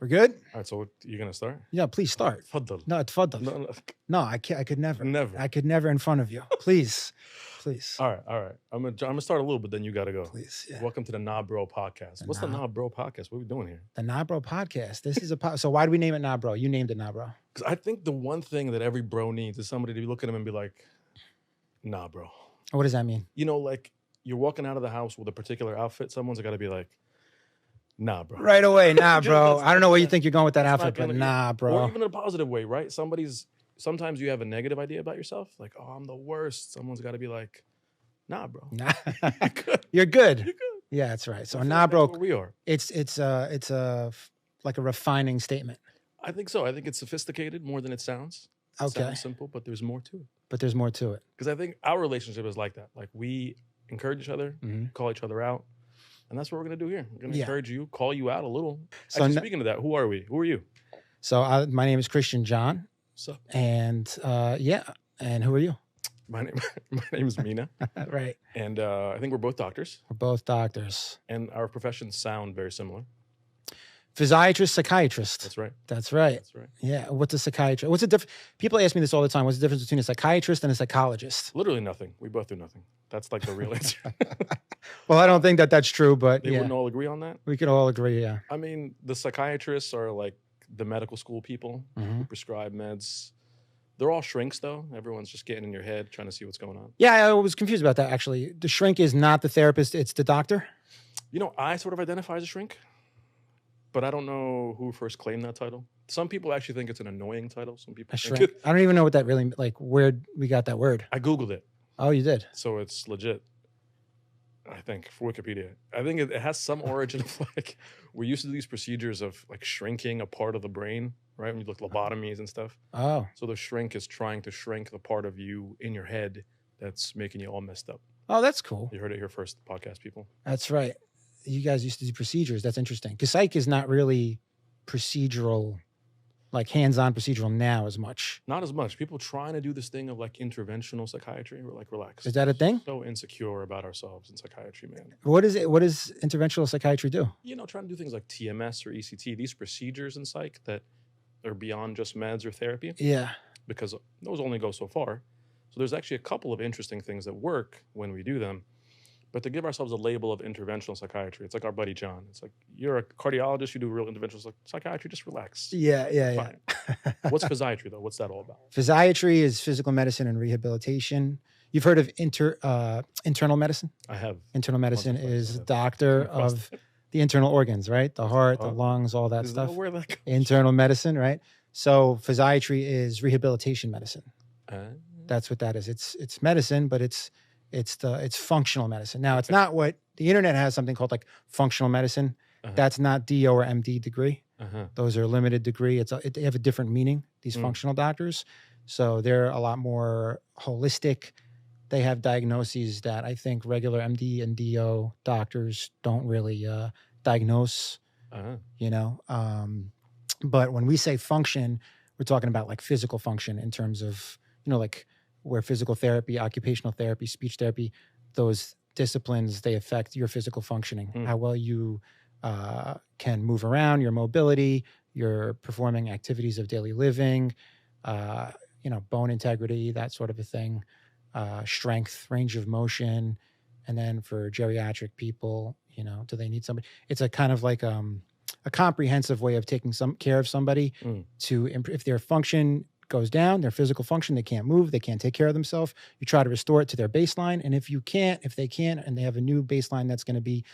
We're good? All right, so you're going to start? Yeah, please start. Tfaddal. No, tfaddal. No. No, I could never. Never. I could never in front of you. Please. All right. I'm gonna start a little bit, then you got to go. Please, yeah. Welcome to the Nah Bro podcast. What's the Nah Bro podcast? What are we doing here? The Nah Bro podcast. This is so why do we name it Nah Bro? You named it Nah Bro. Because I think the one thing that every bro needs is somebody to look at him and be like, nah, bro. What does that mean? You know, like you're walking out of the house with a particular outfit, someone's got to be like, nah, bro. Right away, nah, bro. I don't know where you think you're going with that outfit, but nah, bro. Or even in a positive way, right? Sometimes you have a negative idea about yourself, like, oh, I'm the worst. Someone's got to be like, nah, bro. Nah. You're good. You're good. Yeah, that's right. So I feel nah, like bro. that's where we are. It's like a refining statement. I think so. I think it's sophisticated more than it sounds. It Okay. sounds simple, but there's more to it. But there's more to it. Because I think our relationship is like that. Like we encourage each other, call each other out. And that's what we're going to do here. We're going to encourage you, call you out a little. So Actually, speaking of that, who are we? Who are you? So my name is Christian John. What's up? And and who are you? My name is Mena. Right. And I think we're both doctors. We're both doctors. And our professions sound very similar. Physiatrist, psychiatrist. That's right. That's right. That's right. Yeah. What's a psychiatrist? What's the difference? People ask me this all the time. What's the difference between a psychiatrist and a psychologist? Literally nothing. We both do nothing. That's like the real answer. Well, I don't think that that's true, but They wouldn't all agree on that? We could all agree, yeah. I mean, the psychiatrists are like the medical school people who prescribe meds. They're all shrinks, though. Everyone's just getting in your head, trying to see what's going on. Yeah, I was confused about that, actually. The shrink is not the therapist, it's the doctor? You know, I sort of identify as a shrink, but I don't know who first claimed that title. Some people actually think it's an annoying title. Some people think shrink. I don't even know what that really, like, where we got that word. I Googled it. Oh, you did? So it's legit, I think, for Wikipedia. I think it has some origin of like, we used to do these procedures of like shrinking a part of the brain, right? When you look at lobotomies and stuff. Oh. So the shrink is trying to shrink the part of you in your head that's making you all messed up. Oh, that's cool. You heard it here first, podcast people. That's right. You guys used to do procedures. That's interesting. Because psych is not really procedural, like hands-on procedural now as much. Not as much. People trying to do this thing of like interventional psychiatry. We're like, relax. Is that a thing? So insecure about ourselves in psychiatry, man. What is it? What does interventional psychiatry do? You know, trying to do things like TMS or ECT, these procedures in psych that are beyond just meds or therapy. Yeah. Because those only go so far. So there's actually a couple of interesting things that work when we do them. But to give ourselves a label of interventional psychiatry, it's like our buddy John. It's like, you're a cardiologist, you do real interventional psychiatry, just relax. Yeah. What's physiatry, though? What's that all about? Physiatry is physical medicine and rehabilitation. You've heard of internal medicine? I have. Internal medicine is doctor of the internal organs, right? The heart, the lungs, all that stuff. Where that goes? Internal medicine, right? So physiatry is rehabilitation medicine. That's what that is. It's medicine, but it's functional medicine. Now, it's not what the internet has something called like functional medicine. That's not DO or MD degree. Those are limited degree. They have a different meaning, these functional doctors. So they're a lot more holistic. They have diagnoses that I think regular MD and DO doctors don't really diagnose, you know. But when we say function, we're talking about like physical function in terms of, you know, like where physical therapy, occupational therapy, speech therapy, those disciplines, they affect your physical functioning, how well you can move around, your mobility, your performing activities of daily living, you know, bone integrity, that sort of a thing, strength, range of motion. And then for geriatric people, you know, do they need somebody? It's a kind of like a comprehensive way of taking some care of somebody to if their function goes down, their physical function, they can't move, they can't take care of themselves. You try to restore it to their baseline. And if they can't, and they have a new baseline that's going to be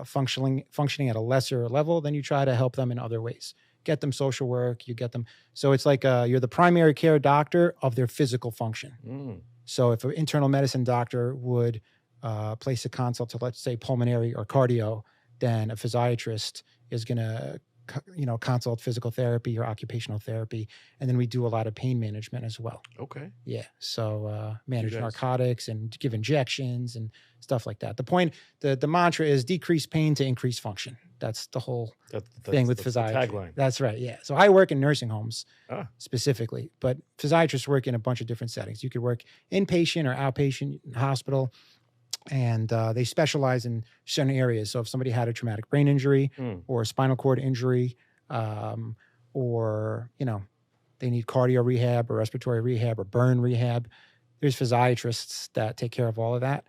functioning at a lesser level, then you try to help them in other ways. Get them social work, you get them. So it's like you're the primary care doctor of their physical function. So if an internal medicine doctor would place a consult to, let's say, pulmonary or cardio, then a physiatrist is going to consult physical therapy or occupational therapy. And then we do a lot of pain management as well. Okay. Yeah. So manage narcotics and give injections and stuff like that. The point, the mantra is decrease pain to increase function. That's the whole thing with physiatry. Tagline. That's right. Yeah. So I work in nursing homes specifically, but physiatrists work in a bunch of different settings. You could work inpatient or outpatient in hospital. And they specialize in certain areas. So if somebody had a traumatic brain injury or a spinal cord injury, or, you know, they need cardio rehab or respiratory rehab or burn rehab. There's physiatrists that take care of all of that.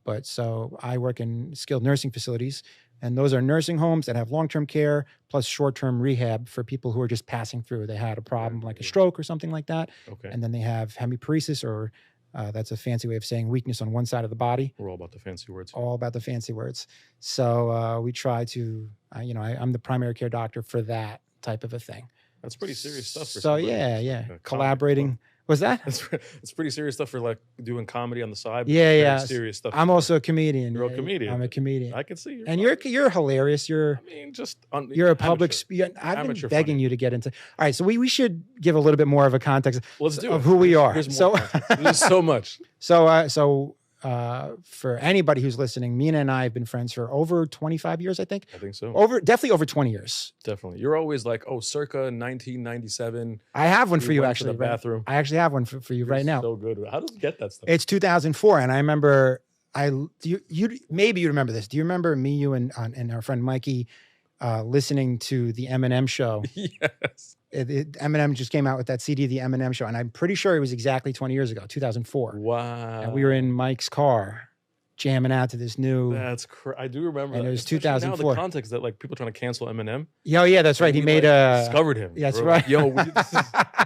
But so I work in skilled nursing facilities, and those are nursing homes that have long-term care plus short-term rehab for people who are just passing through. They had a problem like a stroke or something like that. Okay. And then they have hemiparesis, or that's a fancy way of saying weakness on one side of the body. We're all about the fancy words. All about the fancy words. So we try to, you know, I'm the primary care doctor for that type of a thing. That's pretty serious stuff. For so somebody. yeah. Like Collaborating. Was that? It's pretty serious stuff for like doing comedy on the side. Yeah. Serious stuff. I'm also a comedian. You're a comedian. I'm a comedian. I can see. And you're hilarious. You're a public speaker. I've been begging you to get into. All right, so we should give a little bit more of a context of who we are. There's so much. For anybody who's listening, Mena and I have been friends for over 25 years, I think. I think so. Definitely over 20 years. Definitely. You're always like, oh, circa 1997. I have one for you, actually. The bathroom. I actually have one for you right now. So good. How does it get that stuff? It's 2004, and I remember. Maybe you remember this. Do you remember me, you, and our friend Mikey listening to the Eminem show? Yes. Eminem just came out with that CD, the Eminem show, and I'm pretty sure it was exactly 20 years ago, 2004. Wow. And we were in Mike's car jamming out to this new. I do remember. And that. it was Especially 2004. now the context that like people trying to cancel Eminem. Yeah, that's right. He made discovered him. That's right. Like, yo,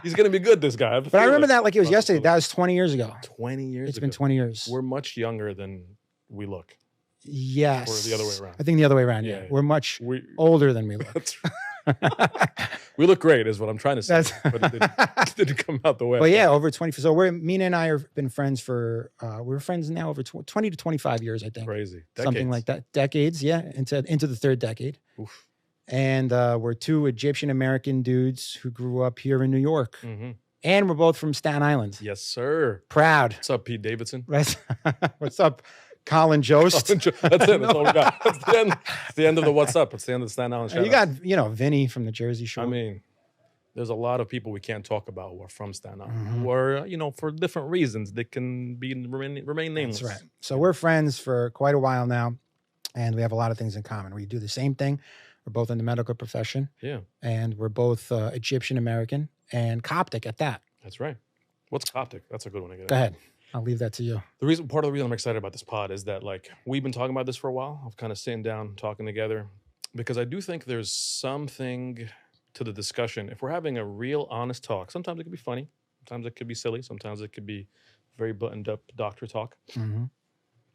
he's gonna be good. This guy. But I remember that like it was yesterday. That was 20 years ago. 20 years. It's been 20 years. We're much younger than we look. Yes. Or the other way around. I think the other way around. Yeah. We're much older than we look. That's right. We look great, is what I'm trying to say. But it didn't come out the way. But yeah, over 20. So Mena and I have been friends for. We're friends now over 20 to 25 years, I think. Crazy. Decades. Something like that. Decades, yeah, into the third decade. Oof. And we're two Egyptian American dudes who grew up here in New York. Mm-hmm. And we're both from Staten Island. Yes, sir. Proud. What's up, Pete Davidson? Right. What's up, Colin Jost? That's it. That's all we got. That's the end. It's the end of the what's up. It's the end of the Staten Island show. You got, Vinny from the Jersey Shore. I mean, there's a lot of people we can't talk about who are from Staten Island, who are, for different reasons, they can remain nameless. That's right. So we're friends for quite a while now, and we have a lot of things in common. We do the same thing. We're both in the medical profession. Yeah. And we're both Egyptian American and Coptic at that. That's right. What's Coptic? That's a good one to get Go ahead. I'll leave that to you. Part of the reason I'm excited about this pod is that we've been talking about this for a while. I've kind of sitting down, talking together, because I do think there's something to the discussion. If we're having a real honest talk, sometimes it could be funny, sometimes it could be silly, sometimes it could be very buttoned up doctor talk. Mm-hmm.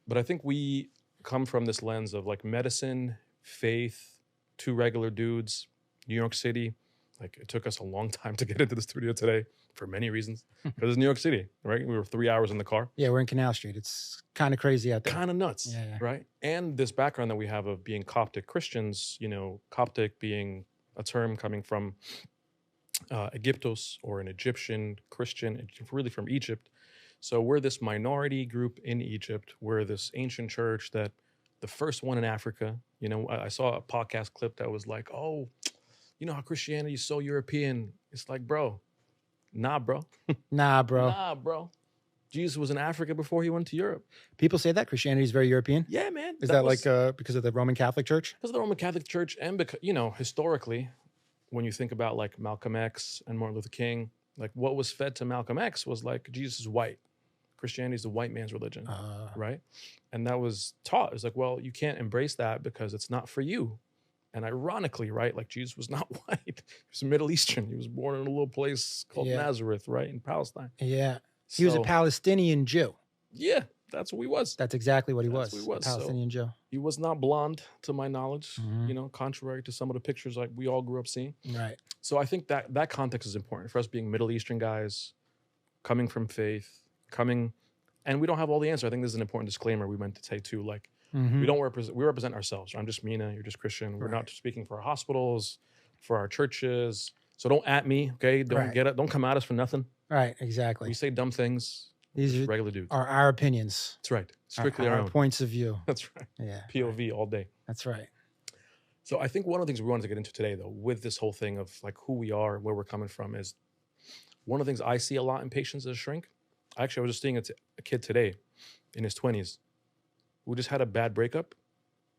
But I think we come from this lens of medicine, faith, two regular dudes, New York City. It took us a long time to get into the studio today for many reasons, because it's New York City, right? We were 3 hours in the car. Yeah, we're in Canal Street. It's kind of crazy out there. Kind of nuts, right? And this background that we have of being Coptic Christians, Coptic being a term coming from Egyptos, or an Egyptian Christian, really from Egypt. So we're this minority group in Egypt. We're this ancient church that the first one in Africa. I saw a podcast clip that was like, oh, how Christianity is so European. It's like, bro, nah, bro. Nah, bro. Nah, bro. Jesus was in Africa before he went to Europe. People say that Christianity is very European. Yeah, man. Is that because of the Roman Catholic Church? Because of the Roman Catholic Church, and because, historically, when you think about Malcolm X and Martin Luther King, what was fed to Malcolm X was Jesus is white. Christianity is the white man's religion, right? And that was taught. It's well, you can't embrace that because it's not for you. And ironically, right, Jesus was not white. He was Middle Eastern. He was born in a little place called Nazareth, right, in Palestine. Yeah. He was a Palestinian Jew. Yeah, that's what he was. That's exactly what he was. What he was. A Palestinian Jew. He was not blonde, to my knowledge, contrary to some of the pictures we all grew up seeing. Right. So I think that context is important for us, being Middle Eastern guys, coming from faith, and we don't have all the answers. I think this is an important disclaimer we meant to say too. We don't represent. We represent ourselves. I'm just Mena. You're just Christian. We're not speaking for our hospitals, for our churches. So don't at me, okay? Don't get it. Don't come at us for nothing. Right. Exactly. We say dumb things. These are regular dudes. Are our opinions. That's right. Strictly our own points of view. That's right. Yeah. POV all day. That's right. So I think one of the things we wanted to get into today, though, with this whole thing of who we are, where we're coming from, is one of the things I see a lot in patients as a shrink. Actually, I was just seeing a kid today in his 20s who just had a bad breakup,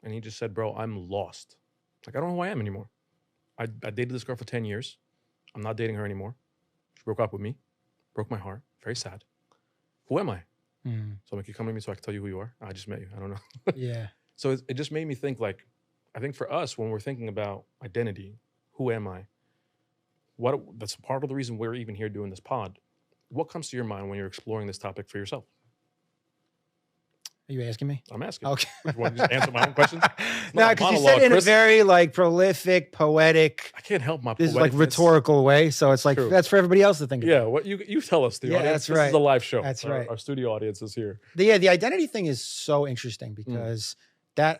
and he just said, bro, I'm lost. I don't know who I am anymore. I dated this girl for 10 years. I'm not dating her anymore. She broke up with me, broke my heart. Very sad. Who am I? So I'm like, you come to me so I can tell you who you are. I just met you. I don't know. Yeah. So it just made me think, like, I think for us, when we're thinking about identity, who am I? That's part of the reason we're even here doing this pod. What comes to your mind when you're exploring this topic for yourself? Are you asking me? I'm asking. Okay. You want to just answer my own questions? No, because you said it in a very like prolific, poetic. I can't help my. This is like rhetorical way, so it's like that's for everybody else to think about. Yeah, what you tell us, the audience. That's right. This is a live show. That's right. Our studio audience is here. The identity thing is so interesting because that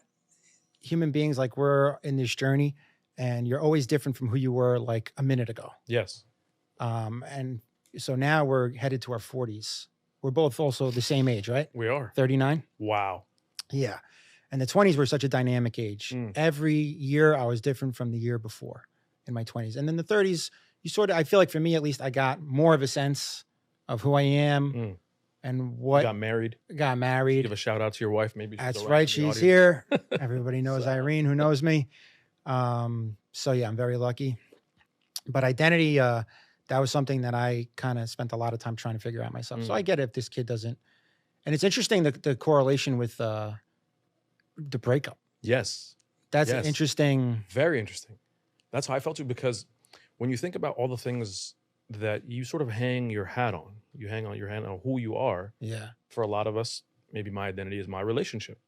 human beings, like, we're in this journey, and you're always different from who you were like a minute ago. Yes. And so now we're headed to our 40s. We're both also the same age, right? We are. 39. Wow. Yeah. And the 20s were such a dynamic age. Every year I was different from the year before in my 20s. And then the 30s, I feel like for me at least, I got more of a sense of who I am and what. Got married. Give a shout out to your wife. Maybe. That's right. She's here. Everybody knows Irene, who knows me. So yeah, I'm very lucky. But identity, that was something that I kind of spent a lot of time trying to figure out myself. So I get it if this kid doesn't. And it's interesting, the correlation with the breakup. Yes. That's interesting. Very interesting. That's how I felt too, because when you think about all the things that you sort of hang your hat on, you hang on your hat on who you are. Yeah. For a lot of us, maybe my identity is my relationship,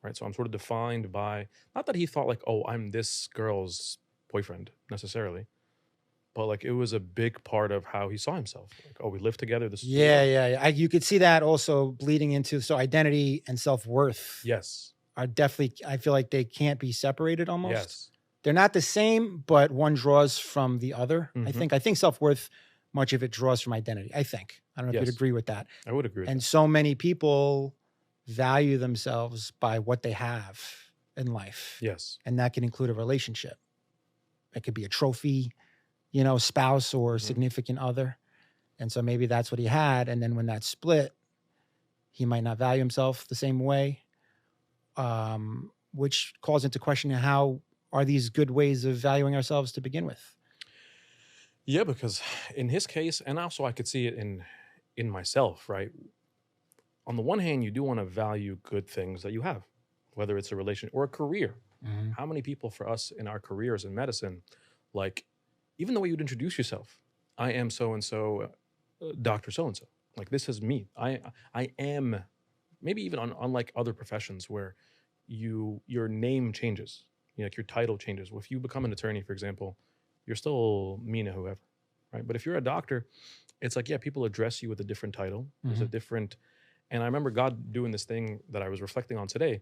right? So I'm sort of defined by, not that he thought like, oh, I'm this girl's boyfriend necessarily, but like it was a big part of how he saw himself. Like, oh, we live together. This is yeah. You could see that also bleeding into, so identity and self-worth. Yes. Are definitely, I feel like they can't be separated almost. Yes. They're not the same, but one draws from the other. I think self-worth, much of it draws from identity. I don't know if you'd agree with that. I would agree with and that. So many people value themselves by what they have in life. Yes. And that can include a relationship. It could be a trophy, spouse or significant other. And so maybe that's what he had. And then when that split, he might not value himself the same way, which calls into question how are these good ways of valuing ourselves to begin with? Yeah, because in his case, and also I could see it in myself, right? On the one hand, you do want to value good things that you have, whether it's a relation or a career. How many people for us in our careers in medicine, like, even the way you'd introduce yourself, I am so-and-so, Dr. So-and-so. Like, this is me. I am, maybe even unlike other professions where your name changes, like your title changes. Well, if you become an attorney, for example, you're still Mena, whoever, right? But if you're a doctor, it's like, yeah, people address you with a different title. There's a different, and I remember God doing this thing that I was reflecting on today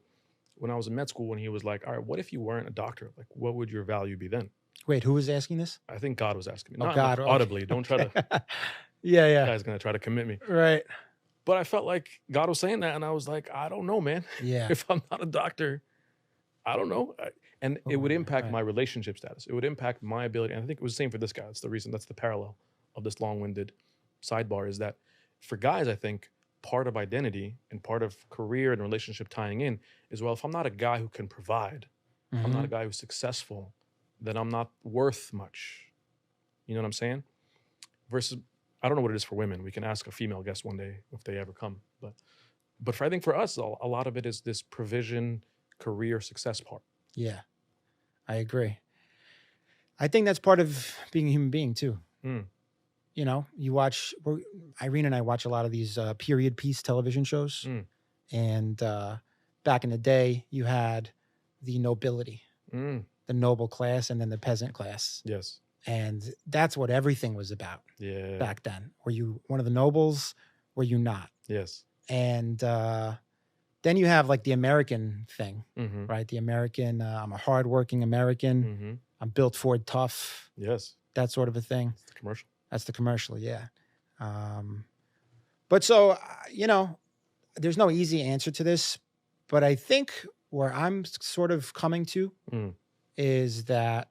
when I was in med school, when he was like, all right, what if you weren't a doctor? Like, what would your value be then? Wait, who was asking this? I think God was asking me. Oh, Not God. like audibly. Don't try to. Yeah. Guy's going to try to commit me. Right. But I felt like God was saying that, and I was like, I don't know, man. Yeah. If I'm not a doctor, I don't know. And it would impact my relationship status. It would impact my ability. And I think it was the same for this guy. That's the reason. That's the parallel of this long-winded sidebar, is that for guys, I think part of identity and part of career and relationship tying in is, well, if I'm not a guy who can provide, if I'm not a guy who's successful, then I'm not worth much. You know what I'm saying? Versus, I don't know what it is for women. We can ask a female guest one day if they ever come. But I think for us, a lot of it is this provision, career, success part. Yeah, I agree. I think that's part of being a human being too. Irene and I watch a lot of these period piece television shows. And back in the day, you had the nobility, the noble class, and then the peasant class. Yes. And that's what everything was about back then. Were you one of the nobles? Were you not? Yes. And then you have like the American thing, right? The American, I'm a hardworking American. I'm built Ford tough. Yes. That sort of a thing. That's the commercial. That's the commercial, yeah. But so, there's no easy answer to this, but I think where I'm sort of coming to is that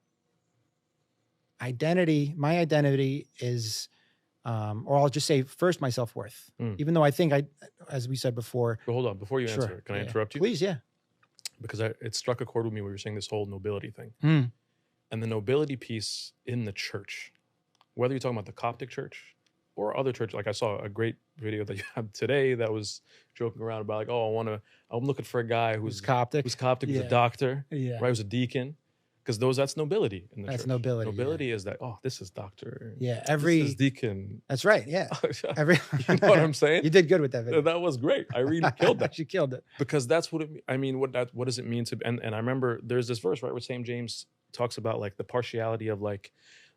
my identity is, or I'll just say first, my self-worth. Even though I think as we said before. But hold on, before you answer, can I interrupt you? Please, yeah. Because it struck a chord with me when you were saying this whole nobility thing. and the nobility piece in the church, whether you're talking about the Coptic church or other church. Like I saw a great video that you have today that was joking around about like, oh, I'm looking for a guy who's Coptic, who's a doctor, right? Who's a deacon. Because that's nobility in the church. That's nobility. Nobility is that, oh, this is doctor. Yeah, this is deacon. That's right. Yeah. You know what I'm saying? You did good with that video. That was great. I really killed that. She killed it. Because that's what what does it mean to, and I remember there's this verse, right, where St. James talks about like the partiality of like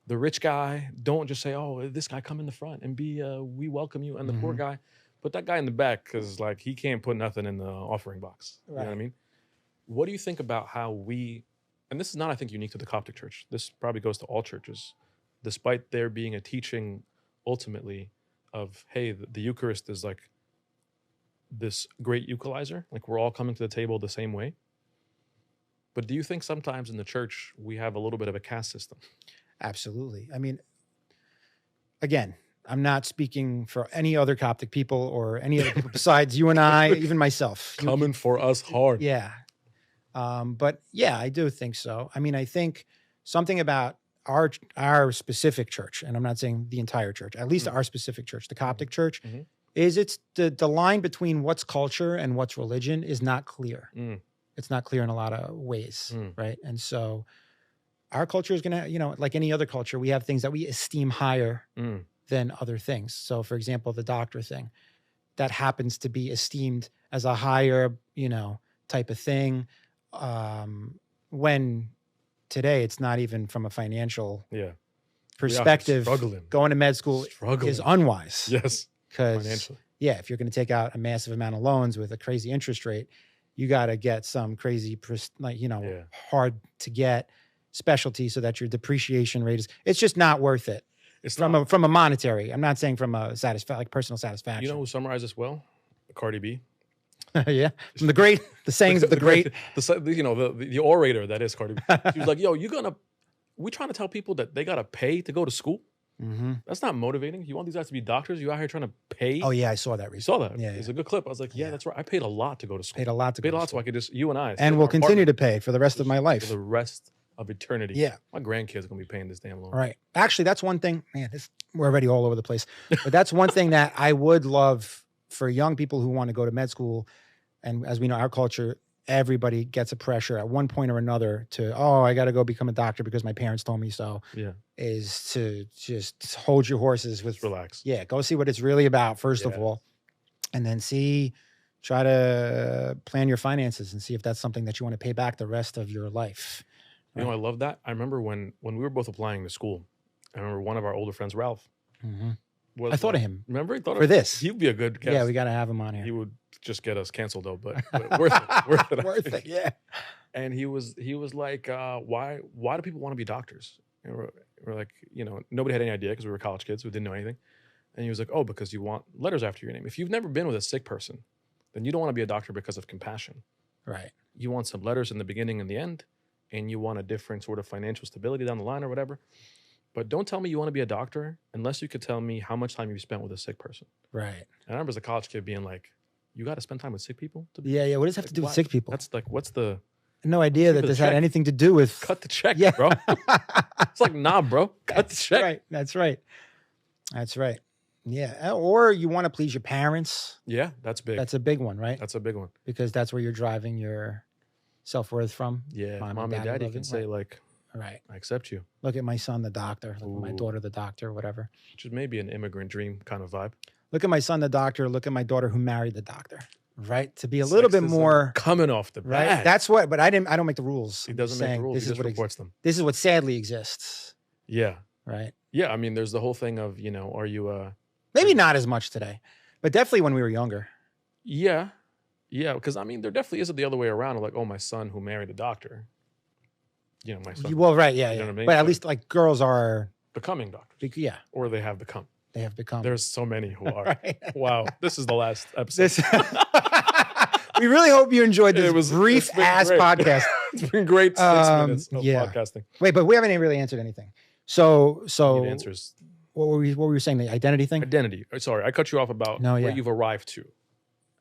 the rich guy. Don't just say, oh, this guy come in the front and we welcome you. And the poor guy, put that guy in the back because like he can't put nothing in the offering box. You know what I mean? What do you think about how and this is not, I think, unique to the Coptic church. This probably goes to all churches, despite there being a teaching ultimately of, hey, the Eucharist is like this great equalizer. Like we're all coming to the table the same way. But do you think sometimes in the church we have a little bit of a caste system? Absolutely. I mean, again, I'm not speaking for any other Coptic people or any other people besides you and I, even myself. Coming for us hard. Yeah. But yeah, I do think so. I mean, I think something about our specific church, and I'm not saying the entire church, at least our specific church, the Coptic church, is it's the line between what's culture and what's religion is not clear. It's not clear in a lot of ways, right? And so our culture is going to, like any other culture, we have things that we esteem higher than other things. So for example, the doctor thing, that happens to be esteemed as a higher, type of thing. When today it's not even from a financial perspective, going to med school is unwise. Yes. Because if you're going to take out a massive amount of loans with a crazy interest rate, you got to get some crazy, hard to get specialty so that your depreciation rate is, it's just not worth it. It's from a monetary. I'm not saying from a personal satisfaction. You know who summarized this well? Cardi B. Yeah, from the sayings of the great, the orator that is Cardi B. She was like, "Yo, we trying to tell people that they gotta pay to go to school. That's not motivating. You want these guys to be doctors? You out here trying to pay? Oh yeah, I saw that recently. You saw that? Yeah, it's a good clip. I was like, yeah, that's right. I paid a lot to go to school. Paid a lot so I could just you and I and will continue to pay for the rest of my life, for the rest of eternity. Yeah, my grandkids are gonna be paying this damn loan. Right. Actually, that's one thing. Man, we're already all over the place. But that's one thing that I would love for young people who want to go to med school. And as we know, our culture, everybody gets a pressure at one point or another to, I got to go become a doctor because my parents told me so. Yeah. Is to just hold your horses with relax. Yeah. Go see what it's really about, first of all. And then try to plan your finances and see if that's something that you want to pay back the rest of your life. You know, I love that. I remember when we were both applying to school, I remember one of our older friends, Ralph. I thought of him. Remember? He thought for this. He'd be a good guest. Yeah, we got to have him on here. He would just get us canceled though, but worth it. Worth it. Worth it, yeah. And he was like, why do people want to be doctors? And we're like, nobody had any idea because we were college kids who didn't know anything. And he was like, because you want letters after your name. If you've never been with a sick person, then you don't want to be a doctor because of compassion. Right. You want some letters in the beginning and the end, and you want a different sort of financial stability down the line or whatever. But don't tell me you want to be a doctor unless you could tell me how much time you spent with a sick person. Right. And I remember as a college kid being like, you got to spend time with sick people? Yeah. What does it have to do with sick people? That's like, what's the... No idea that this had anything to do with... Cut the check, bro. It's like, nah, bro. Cut the check. Right. That's right. Yeah. Or you want to please your parents. Yeah, that's big. That's a big one, right? That's a big one. Because that's where you're driving your self-worth from. Yeah. Mom and daddy can say like... Right. I accept you. Look at my son, the doctor. Look at my daughter, the doctor, whatever. Which is maybe an immigrant dream kind of vibe. Look at my son, the doctor. Look at my daughter who married the doctor. Right? To be a little bit more coming off the bat. Right. That's what. But I don't make the rules. He doesn't make the rules. He just reports them. This is what sadly exists. Yeah. Right. Yeah. I mean, there's the whole thing of are you maybe not as much today, but definitely when we were younger. Yeah. Yeah. Because I mean, there definitely isn't the other way around. Like, my son who married a doctor. My son. Well, right, yeah, you know what I mean? But at least like girls are becoming doctors. Yeah, or they have become. There's so many who are. Right. Wow, this is the last episode. We really hope you enjoyed this brief ass podcast. It's been great 6 minutes of podcasting. Wait, but we haven't really answered anything. So answers. What were you saying? The identity thing? Identity. Sorry, I cut you off about where you've arrived to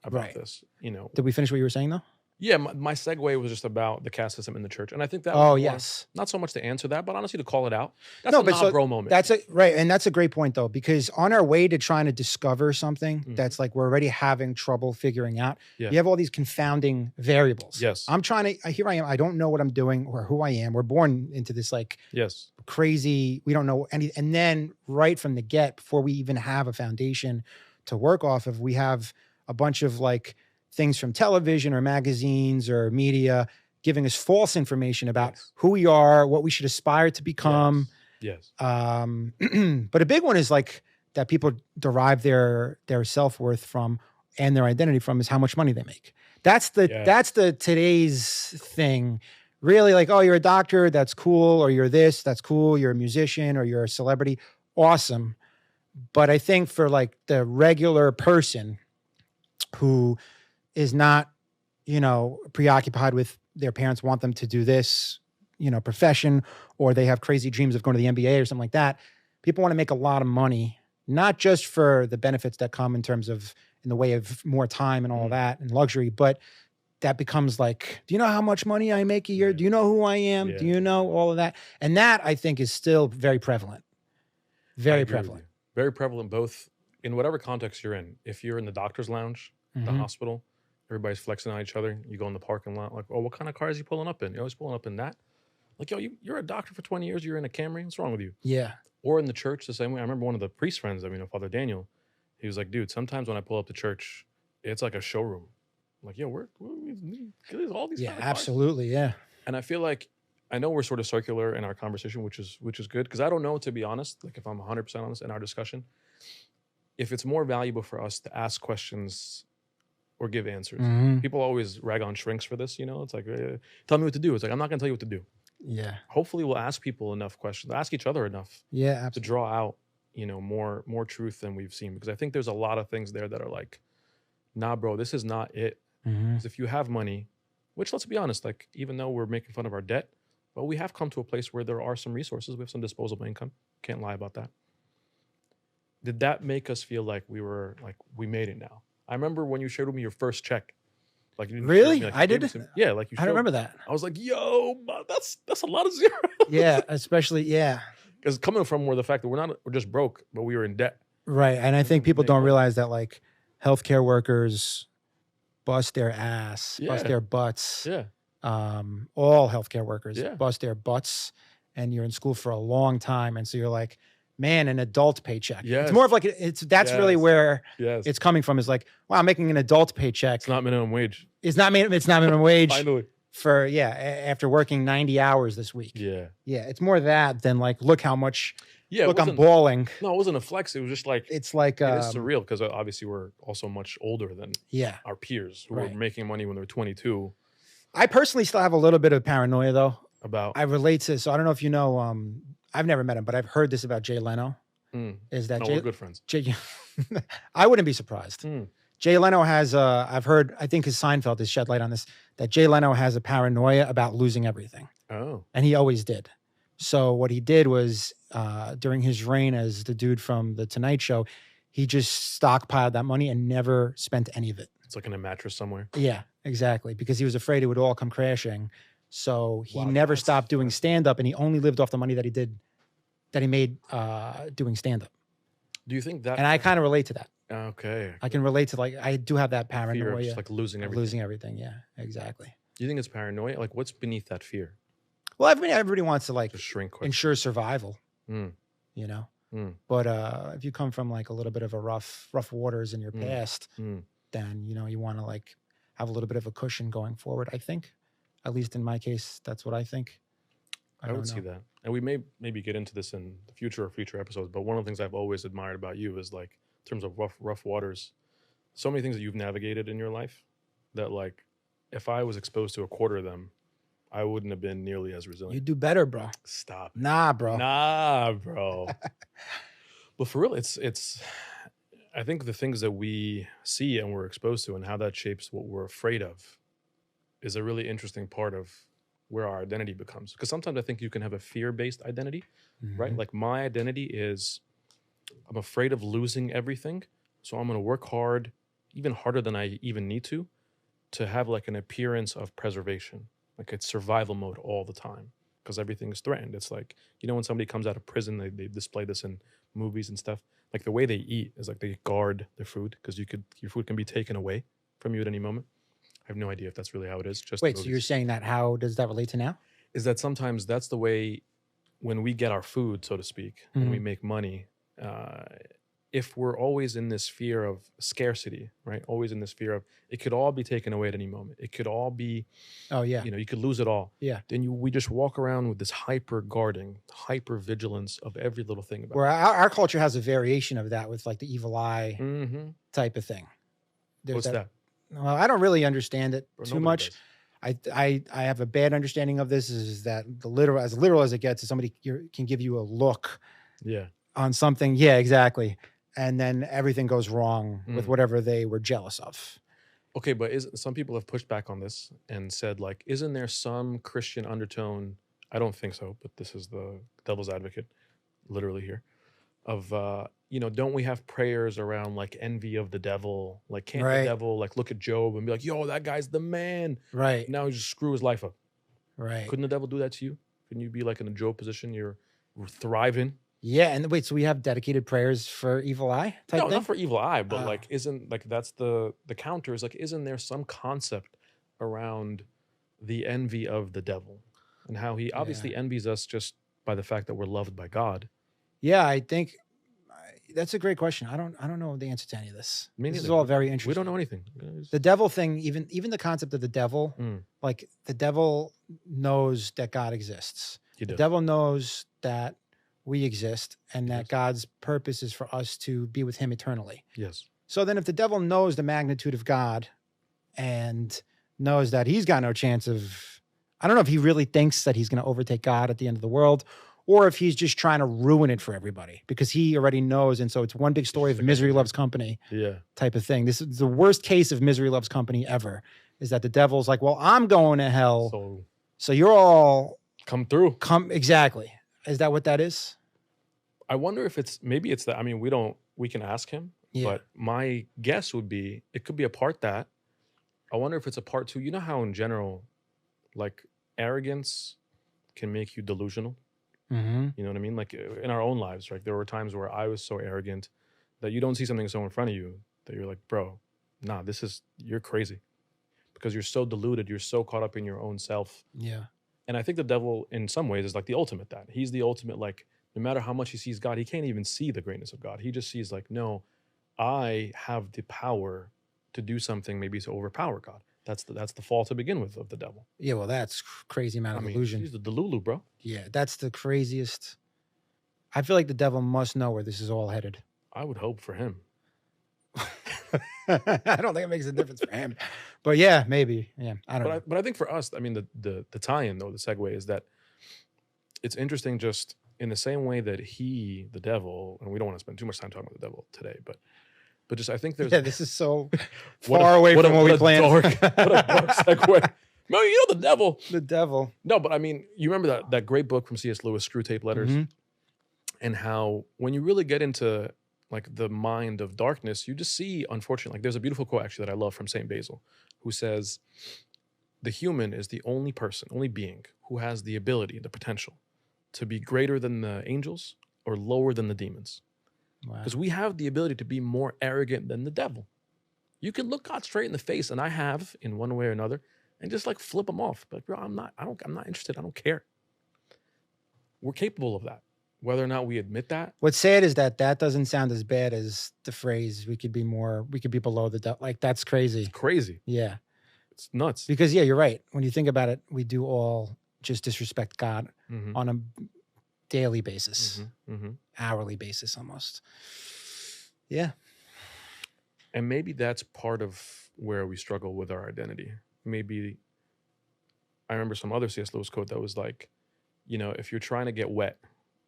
about this. Did we finish what you were saying though? Yeah, my segue was just about the caste system in the church, and I think that was Oh, more, yes. not so much to answer that, but honestly to call it out. That's No, a but nah, so bro moment. that's right. And that's a great point though, because on our way to trying to discover something that's like we're already having trouble figuring out, Yeah. you have all these confounding variables. Yes. I'm trying to, here I am. I don't know what I'm doing or who I am. We're born into this like Yes. crazy, we don't know any. And then right from the get, before we even have a foundation to work off of, we have a bunch of like things from television or magazines or media giving us false information about Yes. who we are, what we should aspire to become. Yes. But a big one is like that people derive their self-worth from and their identity from is how much money they make. That's the today's thing. Really, like, oh, you're a doctor, that's cool, or you're this, that's cool, you're a musician, or you're a celebrity, awesome. But I think for like the regular person who is not, preoccupied with their parents want them to do this, profession, or they have crazy dreams of going to the NBA or something like that. People want to make a lot of money, not just for the benefits that come in terms of in the way of more time and all that and luxury, but that becomes like, do you know how much money I make a year? Do you know who I am? Do you know all of that? And that I think is still very prevalent. Very prevalent. Very prevalent, both in whatever context you're in. If you're in the doctor's lounge, the hospital, everybody's flexing on each other. You go in the parking lot, like, oh, what kind of car is he pulling up in? You're always pulling up in that. Like, yo, you're a doctor for 20 years. You're in a Camry. What's wrong with you? Yeah. Or in the church, the same way. I remember one of the priest friends, Father Daniel, he was like, dude, sometimes when I pull up to church, it's like a showroom. I'm like, yo, we're all these. Yeah, absolutely. Yeah. And I feel like, I know we're sort of circular in our conversation, which is good. Because I don't know, to be honest, like if I'm 100% honest in our discussion, if it's more valuable for us to ask questions or give answers. People always rag on shrinks for this, It's like, tell me what to do. It's like, I'm not going to tell you what to do. Yeah. Hopefully we'll ask people enough questions, ask each other enough. Yeah, absolutely. To draw out, more truth than we've seen. Because I think there's a lot of things there that are like, nah, bro, this is not it. Because if you have money, which let's be honest, like even though we're making fun of our debt, but we have come to a place where there are some resources. We have some disposable income. Can't lie about that. Did that make us feel like we made it now? I remember when you shared with me your first check. Like, you really? Me, like, I did? Yeah, like you showed, I don't remember that. I was like, yo, that's a lot of zeros. Yeah, especially, yeah. Because coming from where the fact that we're just broke, but we were in debt. Right. And I think people don't realize that like healthcare workers bust their ass, bust their butts. Yeah. All healthcare workers bust their butts, and you're in school for a long time. And so you're like, man, an adult paycheck. Yes. It's more of like, that's really where it's coming from, is like, wow, I'm making an adult paycheck. It's not minimum wage. It's not minimum wage. Finally. For, after working 90 hours this week. Yeah. Yeah. It's more that than like, look how much, look, I'm balling. No, it wasn't a flex. It was just like, it's like, it is surreal because obviously we're also much older than our peers who were making money when they were 22. I personally still have a little bit of paranoia though. About? I relate to, so I don't know if you know, I've never met him, but I've heard this about Jay Leno. Is that we're good friends. I wouldn't be surprised. Jay Leno has, I think his Seinfeld has shed light on this, that Jay Leno has a paranoia about losing everything. Oh. And he always did. So what he did was, during his reign as the dude from The Tonight Show, he just stockpiled that money and never spent any of it. It's like in a mattress somewhere. Yeah, exactly. Because he was afraid it would all come crashing. So he never stopped doing stand-up, and he only lived off the money that he made doing stand-up. Do you think that? And I kind of relate to that. Okay. I can relate to, like, I do have that paranoia. Fear of just like losing everything. Losing everything, yeah, exactly. Do you think it's paranoia? Like, what's beneath that fear? Well, everybody wants to like just shrink quick. Ensure survival, But if you come from like a little bit of a rough waters in your past, then, you want to like have a little bit of a cushion going forward. I think, at least in my case, that's what I think. I would see that. And we may maybe get into this in the future episodes, but one of the things I've always admired about you is like, in terms of rough waters, so many things that you've navigated in your life that like, if I was exposed to a quarter of them, I wouldn't have been nearly as resilient. You do better, bro. Stop. Nah, bro. But for real, it's. I think the things that we see and we're exposed to and how that shapes what we're afraid of is a really interesting part of where our identity becomes. Because sometimes I think you can have a fear-based identity, right? Like my identity is, I'm afraid of losing everything. So I'm going to work hard, even harder than I even need to to have like an appearance of preservation. Like it's survival mode all the time because everything is threatened. It's like, you know, when somebody comes out of prison, they display this in movies and stuff. Like the way they eat is like they guard their food because your food can be taken away from you at any moment. I have no idea if that's really how it is. Just Wait, so you're saying that, how does that relate to now? Is that sometimes that's the way when we get our food, so to speak, when we make money, if we're always in this fear of scarcity, right? Always in this fear of it could all be taken away at any moment. It could all be, you know, you could lose it all. Yeah. Then we just walk around with this hyper guarding, hyper vigilance of every little thing about Where our culture has a variation of that with like the evil eye type of thing. What's that? Well, I don't really understand it too much. Does. I have a bad understanding of this is that as literal as it gets is somebody can give you a look on something. Yeah, exactly. And then everything goes wrong with whatever they were jealous of. Okay, but some people have pushed back on this and said, like, isn't there some Christian undertone? I don't think so, but this is the devil's advocate, literally here, of, you know, don't we have prayers around like envy of the devil? Like, can't the devil like look at Job and be like, yo, that guy's the man. Right. Now he just screw his life up. Right. Couldn't the devil do that to you? Couldn't you be like in a Job position? You're thriving. Yeah, and wait, so we have dedicated prayers for evil eye type thing? No, not for evil eye, but like isn't like that's the counter is like, isn't there some concept around the envy of the devil and how he obviously envies us just by the fact that we're loved by God? Yeah, I think that's a great question. I don't know the answer to any of this. This is all very interesting. We don't know anything. The devil thing, even the concept of the devil, like the devil knows that God exists. The devil knows that we exist and that God's purpose is for us to be with him eternally. Yes. So then if the devil knows the magnitude of God and knows that he's got no chance of, I don't know if he really thinks that he's going to overtake God at the end of the world, or if he's just trying to ruin it for everybody because he already knows. And so it's one big story of misery loves company type of thing. This is the worst case of misery loves company ever, is that the devil's like, well, I'm going to hell. So you're all come through. Exactly. Is that what that is? I wonder if maybe it's that. I mean, we can ask him, but my guess would be, it could be a part that. I wonder if it's a part too. You know how in general, like arrogance can make you delusional? You know what I mean? Like in our own lives, right? There were times where I was so arrogant that you don't see something so in front of you that you're like, bro, nah, you're crazy. Because you're so deluded, you're so caught up in your own self. Yeah. And I think the devil, in some ways, is like the ultimate that. He's the ultimate, like, no matter how much he sees God, he can't even see the greatness of God. He just sees like, no, I have the power to do something maybe to overpower God. That's the fall to begin with of the devil. Yeah, well, that's crazy amount of illusion. He's the Delulu, bro. Yeah, that's the craziest. I feel like the devil must know where this is all headed. I would hope for him. I don't think it makes a difference for him. But yeah, maybe. Yeah, I don't know. But I think for us, I mean, the tie-in, though, the segue is that it's interesting just in the same way that the devil, and we don't want to spend too much time talking about the devil today, but just I think there's... Yeah, this is so far away from what we planned. What a dark segue. No, you know the devil. The devil. No, but I mean, you remember that great book from C.S. Lewis, Screw Tape Letters? And how when you really get into like the mind of darkness, you just see, unfortunately, like there's a beautiful quote actually that I love from St. Basil, who says, the human is the only being who has the ability, the potential to be greater than the angels or lower than the demons. Because we have the ability to be more arrogant than the devil. You can look God straight in the face, and I have in one way or another, and just like flip them off. But bro, I'm not interested. I don't care. We're capable of that. Whether or not we admit that. What's sad is that doesn't sound as bad as the phrase, we could be below the devil. Like, that's crazy. It's crazy. Yeah. It's nuts. Because yeah, you're right. When you think about it, we do all just disrespect God on a daily basis, hourly basis almost. Yeah. And maybe that's part of where we struggle with our identity. Maybe I remember some other C.S. Lewis quote that was like, you know, if you're trying to get wet,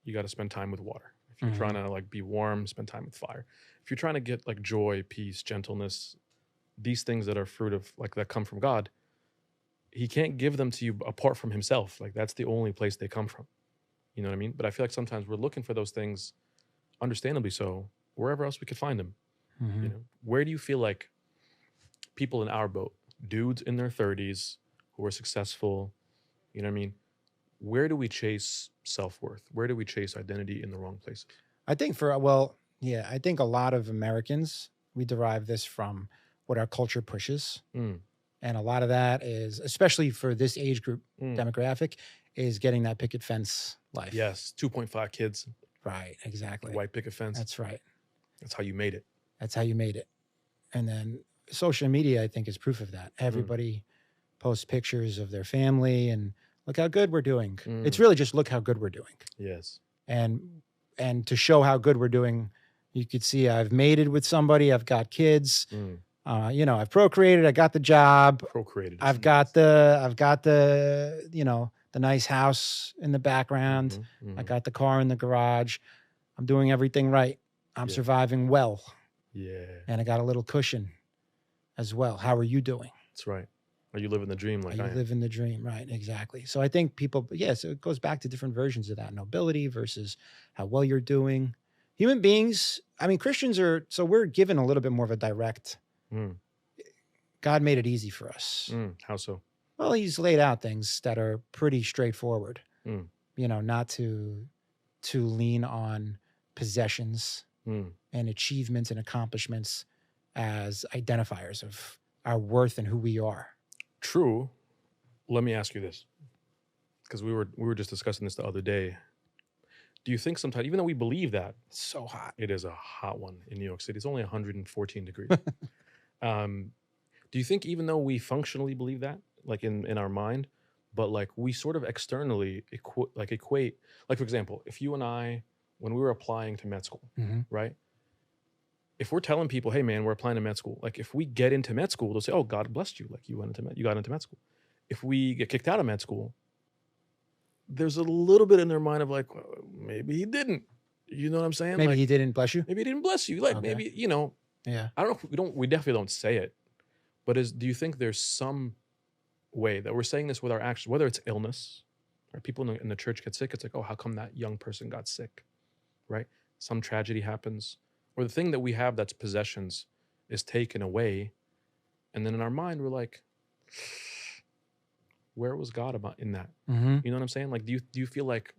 you got to spend time with water. If you're trying to like be warm, spend time with fire. If you're trying to get like joy, peace, gentleness, these things that are fruit of like that come from God, he can't give them to you apart from himself. Like that's the only place they come from. You know what I mean? But I feel like sometimes we're looking for those things, understandably so, wherever else we could find them. You know, where do you feel like people in our boat, dudes in their 30s who are successful. You know what I mean? Where do we chase self-worth? Where do we chase identity in the wrong places? I think I think a lot of Americans, we derive this from what our culture pushes. Mm. And a lot of that is, especially for this age group demographic, is getting that picket fence life. Yes, 2.5 kids. Right, exactly. White picket fence. That's right. That's how you made it. That's how you made it. And then social media, I think, is proof of that. Everybody posts pictures of their family and look how good we're doing. It's really just look how good we're doing. Yes. And to show how good we're doing, you could see I've mated with somebody, I've got kids. You know, I've procreated, I got the job. Procreated. I've got the, you know, the nice house in the background. I got the car in the garage. I'm doing everything right. I'm surviving well. Yeah. And I got a little cushion as well. How are you doing? That's right. Are you living the dream like I am? Living the dream, right? Exactly. So I think people, so it goes back to different versions of that. Nobility versus how well you're doing. Human beings, I mean, Christians so we're given a little bit more of a direct. God made it easy for us. How so? Well, he's laid out things that are pretty straightforward. You know, not to lean on possessions and achievements and accomplishments as identifiers of our worth and who we are. True. Let me ask you this, because we were just discussing this the other day. Do you think sometimes, even though we believe that it's so hot, it is a hot one in New York City, it's only 114 degrees. Do you think even though we functionally believe that, like in our mind, but like we sort of externally equate, like for example, if you and I, when we were applying to med school, right? If we're telling people, hey man, we're applying to med school, like if we get into med school, they'll say, oh, God blessed you. Like you got into med school. If we get kicked out of med school, there's a little bit in their mind of like, well, maybe he didn't. You know what I'm saying? Maybe like, he didn't bless you. Maybe he didn't bless you. Like maybe, you know, yeah. I don't know if we definitely don't say it, but do you think there's some way that we're saying this with our actions, whether it's illness, right? People in the church get sick. It's like, oh, how come that young person got sick, right? Some tragedy happens, or the thing that we have that's possessions is taken away. And then in our mind, we're like, where was God in that? You know what I'm saying? Like, do you feel like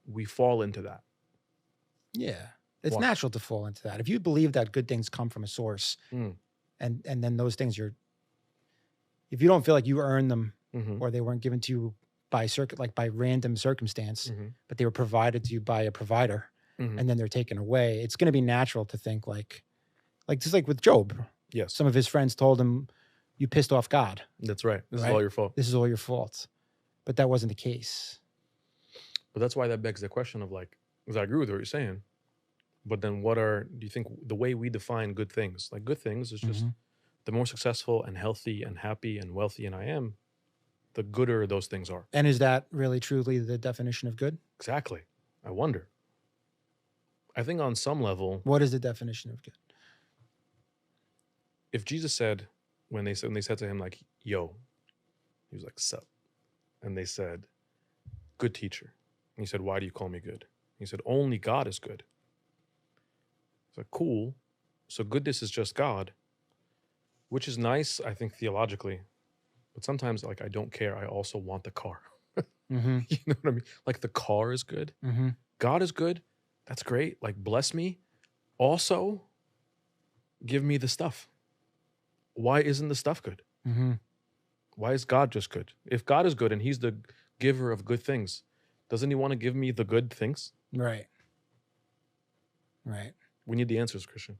we fall into that? Yeah. It's natural to fall into that. If you believe that good things come from a source and then those things if you don't feel like you earned them or they weren't given to you by random circumstance, but they were provided to you by a provider and then they're taken away, it's going to be natural to think like just like with Job. Yes. Some of his friends told him, you pissed off God. That's right. This is all your fault. This is all your fault. But that wasn't the case. But that's why that begs the question of like, because I agree with what you're saying, but then do you think the way we define good things, like good things is just the more successful and healthy and happy and wealthy and I am, the gooder those things are. And is that really truly the definition of good? Exactly. I wonder. I think on some level. What is the definition of good? If Jesus said, when they said to him like, yo, he was like, sup. And they said, good teacher. And he said, why do you call me good? He said, only God is good. It's like, cool. So goodness is just God, which is nice, I think, theologically. But sometimes, like, I don't care. I also want the car. You know what I mean? Like, the car is good. God is good. That's great. Like, bless me. Also, give me the stuff. Why isn't the stuff good? Why is God just good? If God is good and he's the giver of good things, doesn't he want to give me the good things? Right. Right. We need the answers, Christian.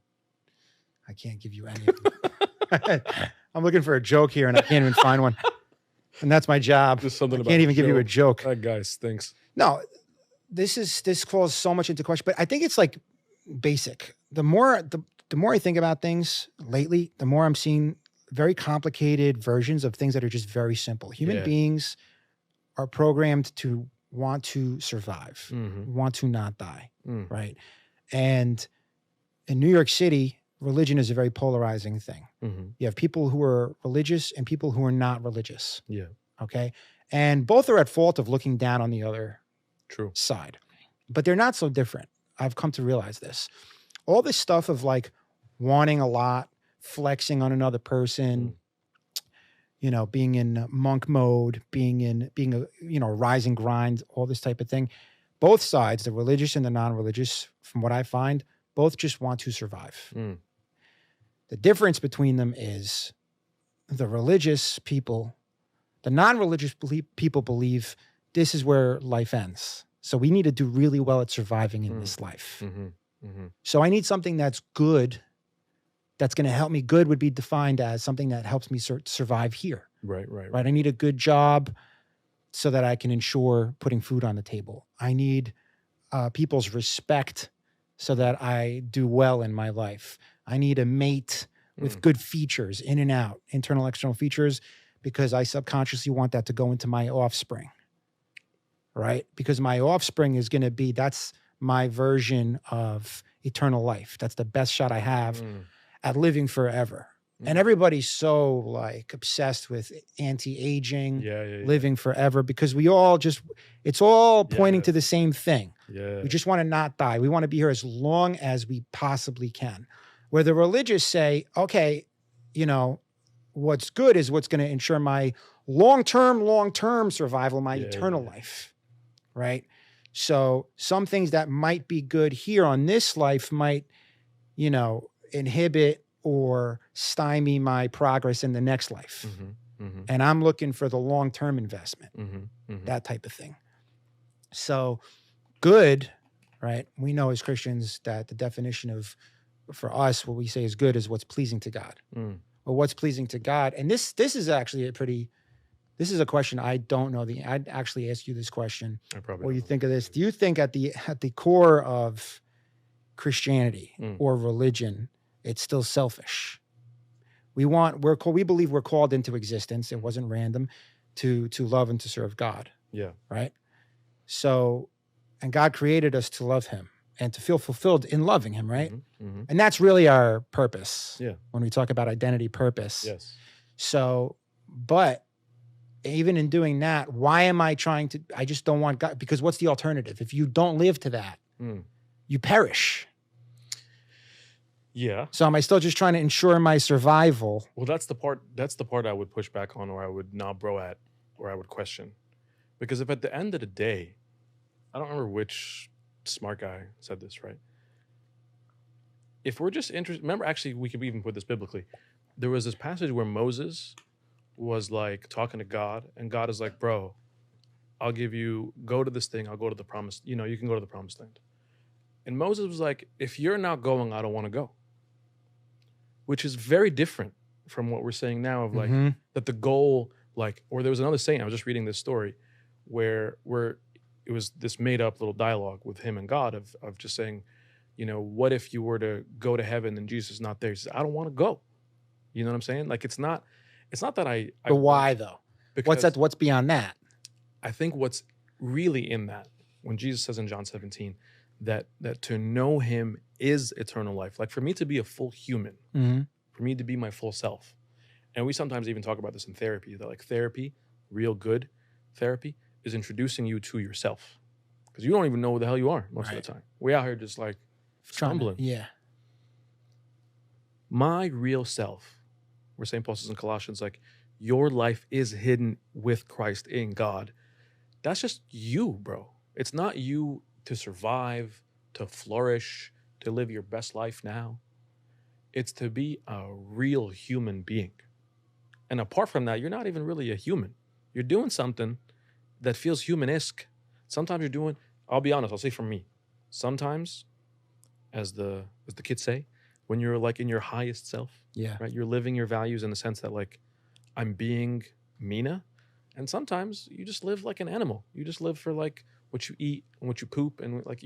I can't give you any of them. I'm looking for a joke here and I can't even find one. And that's my job. There's something I about can't even give you a joke. That guy stinks. No, this calls so much into question, but I think it's like basic. The more I think about things lately, the more I'm seeing very complicated versions of things that are just very simple. Human beings are programmed to want to survive, want to not die, right? And in New York City, religion is a very polarizing thing. You have people who are religious and people who are not religious. Yeah. Okay. And both are at fault of looking down on the other side, but they're not so different. I've come to realize this. All this stuff of like wanting a lot, flexing on another person, being in monk mode, being a, rise and grind, all this type of thing. Both sides, the religious and the non-religious, from what I find, both just want to survive. The difference between them is the religious people, the non-religious people believe this is where life ends. So we need to do really well at surviving in this life. So I need something that's good, that's going to help me. Good would be defined as something that helps me survive here. Right. I need a good job so that I can ensure putting food on the table. I need people's respect so that I do well in my life. I need a mate with good features, in and out, internal, external features, because I subconsciously want that to go into my offspring, right? Because my offspring is going to be, that's my version of eternal life. That's the best shot I have at living forever. And everybody's so like obsessed with anti-aging, living forever, because we all just, it's all pointing to the same thing. We just want to not die. We want to be here as long as we possibly can. Where the religious say, okay, what's good is what's going to ensure my long-term survival, my eternal life, right? So some things that might be good here on this life might, inhibit or stymie my progress in the next life. And I'm looking for the long-term investment, that type of thing. So good, right? We know as Christians that the definition for us, what we say is good is what's pleasing to God. Or what's pleasing to God. And this is actually this is a question I don't know. I'd actually ask you this question. What do you think of this? Do you think at the core of Christianity or religion, it's still selfish? We believe we're called into existence. It wasn't random to love and to serve God. Yeah. Right. So, and God created us to love him and to feel fulfilled in loving him. Right. And that's really our purpose. Yeah. When we talk about identity, purpose. Yes. So, but even in doing that, why am I I just don't want God, because what's the alternative? If you don't live to that, you perish. Yeah. So am I still just trying to ensure my survival? Well, that's the part I would push back on, or I would knob bro at, or I would question. Because if at the end of the day, I don't remember which smart guy said this, right? If we're just interested, remember, actually, we could even put this biblically. There was this passage where Moses was like talking to God, and God is like, bro, I'll go to this thing, I'll go to the promised, you can go to the promised land. And Moses was like, if you're not going, I don't want to go. Which is very different from what we're saying now of like, that the goal, like, or there was another saying, I was just reading this story where it was this made up little dialogue with him and God of just saying, what if you were to go to heaven and Jesus is not there? He says, I don't want to go. You know what I'm saying? Like, it's not that But why though? What's beyond that? I think what's really in that, when Jesus says in John 17, that to know him is eternal life. Like, for me to be a full human, for me to be my full self. And we sometimes even talk about this in therapy, that like therapy, real good therapy, is introducing you to yourself. Because you don't even know who the hell you are most of the time. We out here just like stumbling. Yeah. My real self, where St. Paul says in Colossians, like, your life is hidden with Christ in God. That's just you, bro. It's not you to survive, to flourish, to live your best life now. It's to be a real human being. And apart from that, you're not even really a human. You're doing something that feels humanesque. Sometimes you're doing, I'll be honest, I'll say for me, sometimes, as the kids say, when you're like in your highest self, right? You're living your values in the sense that like, I'm being Mena. And sometimes you just live like an animal. You just live for like what you eat and what you poop. And like,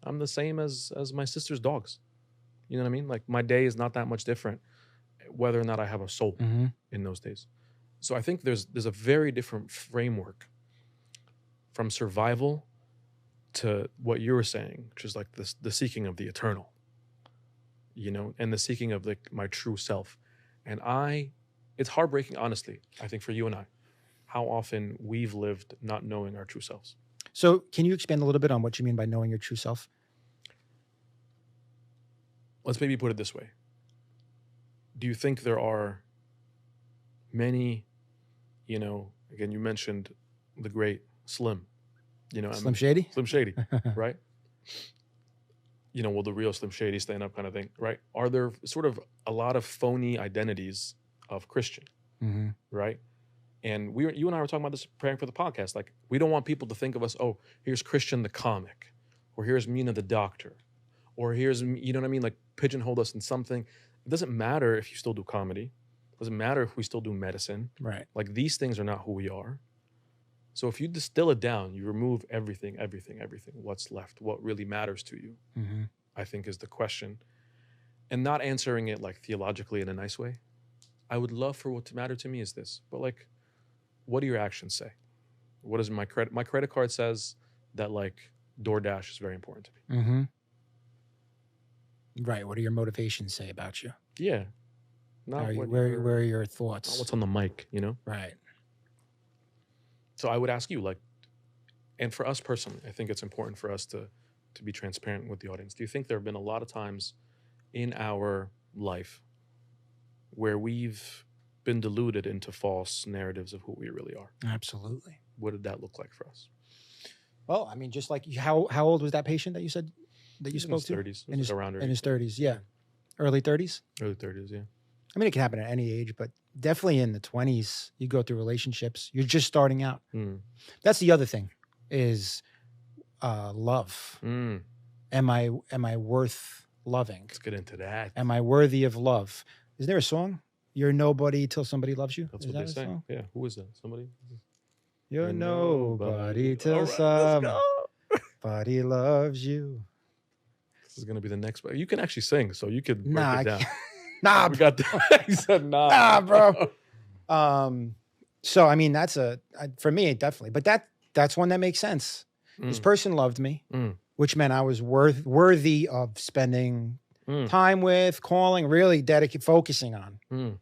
I'm the same as my sister's dogs. You know what I mean? Like, my day is not that much different, whether or not I have a soul in those days. So I think there's a very different framework from survival to what you were saying, which is like the seeking of the eternal, and the seeking of like my true self. And it's heartbreaking, honestly, I think, for you and I, how often we've lived not knowing our true selves. So can you expand a little bit on what you mean by knowing your true self? Let's maybe put it this way. Do you think there are many, again, you mentioned the great Slim, Slim Shady? Slim Shady, right? Will the real Slim Shady stand up kind of thing, right? Are there sort of a lot of phony identities of Christian, Mm-hmm. right? And you and I were talking about this preparing for the podcast. Like, we don't want people to think of us, oh, here's Christian the comic, or here's Mena the doctor, or here's, you know what I mean? Like, pigeonhole us in something. It doesn't matter if you still do comedy. It doesn't matter if we still do medicine. Right. Like, these things are not who we are. So if you distill it down, you remove everything, what's left, what really matters to you, Mm-hmm. I think is the question. And not answering it like theologically in a nice way. I would love for what to matter to me is this, but like, what do your actions say? What does my credit card says that like DoorDash is very important to me. Mm-hmm. Right. What do your motivations say about you? Yeah. Not where are your thoughts? Not what's on the mic, Right. So I would ask you, like, and for us personally, I think it's important for us to be transparent with the audience. Do you think there have been a lot of times in our life where we've been deluded into false narratives of who we really are? Absolutely. What did that look like for us? Well, I mean, just like how old was that patient that you said that you spoke to? In his 30s. Around in his 30s, yeah. Early 30s? Early 30s, yeah. I mean, it can happen at any age, but definitely in the 20s, you go through relationships. You're just starting out. Mm. That's the other thing is love. Mm. Am I worth loving? Let's get into that. Am I worthy of love? Is there a song? You're nobody till somebody loves you. That's what they say. Song? Yeah. Who is that? Somebody? You're nobody till somebody loves you. This is going to be the next. You can actually sing, so you could break it down. Nah, we got that. He said nah, bro. So I mean, that's for me definitely, but that's one that makes sense. This person loved me, which meant I was worthy of spending time with, calling, really focusing on.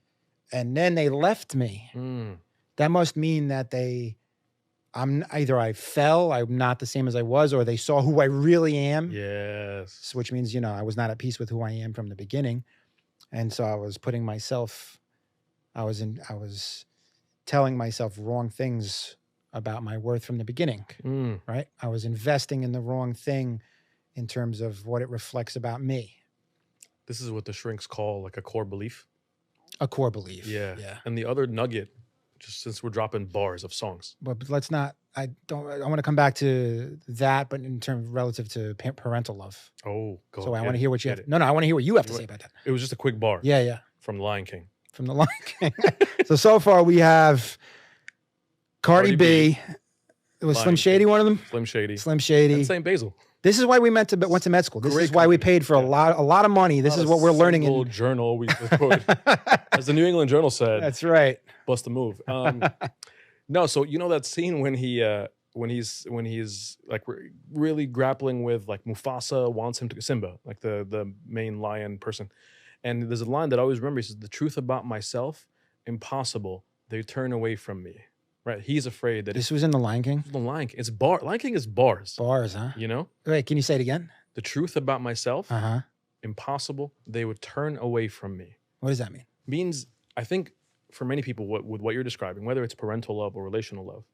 And then they left me. That must mean that I fell, I'm not the same as I was, or they saw who I really am. Yes. Which means, I was not at peace with who I am from the beginning. And so I was I was telling myself wrong things about my worth from the beginning, right? I was investing in the wrong thing in terms of what it reflects about me. This is what the shrinks call like a core belief. A core belief. Yeah. And the other nugget, just since we're dropping bars of songs. But let's not, I want to come back to that, but in terms relative to parental love. Oh, go So I want to hear what you have. No, I want to hear what you have to say about that. It was just a quick bar. Yeah. From The Lion King. From The Lion King. So far we have Cardi B. It was Slim Shady, one of them? Slim Shady. And St. Basil. This is why we went to med school. This is why we paid for a lot of money. This is what we're learning in journal. As the New England Journal said. That's right. Bust a move. No, so that scene when he's like really grappling with like Mufasa wants him to Simba, like the main lion person, and there's a line that I always remember. He says, "The truth about myself, impossible. They turn away from me." Right? He's afraid that this was in The Lion King. The Lion King. It's Lion King is bars. Bars, huh? Wait, can you say it again? The truth about myself, impossible. They would turn away from me. What does that mean? Means, I think, for many people, with what you're describing, whether it's parental love or relational love,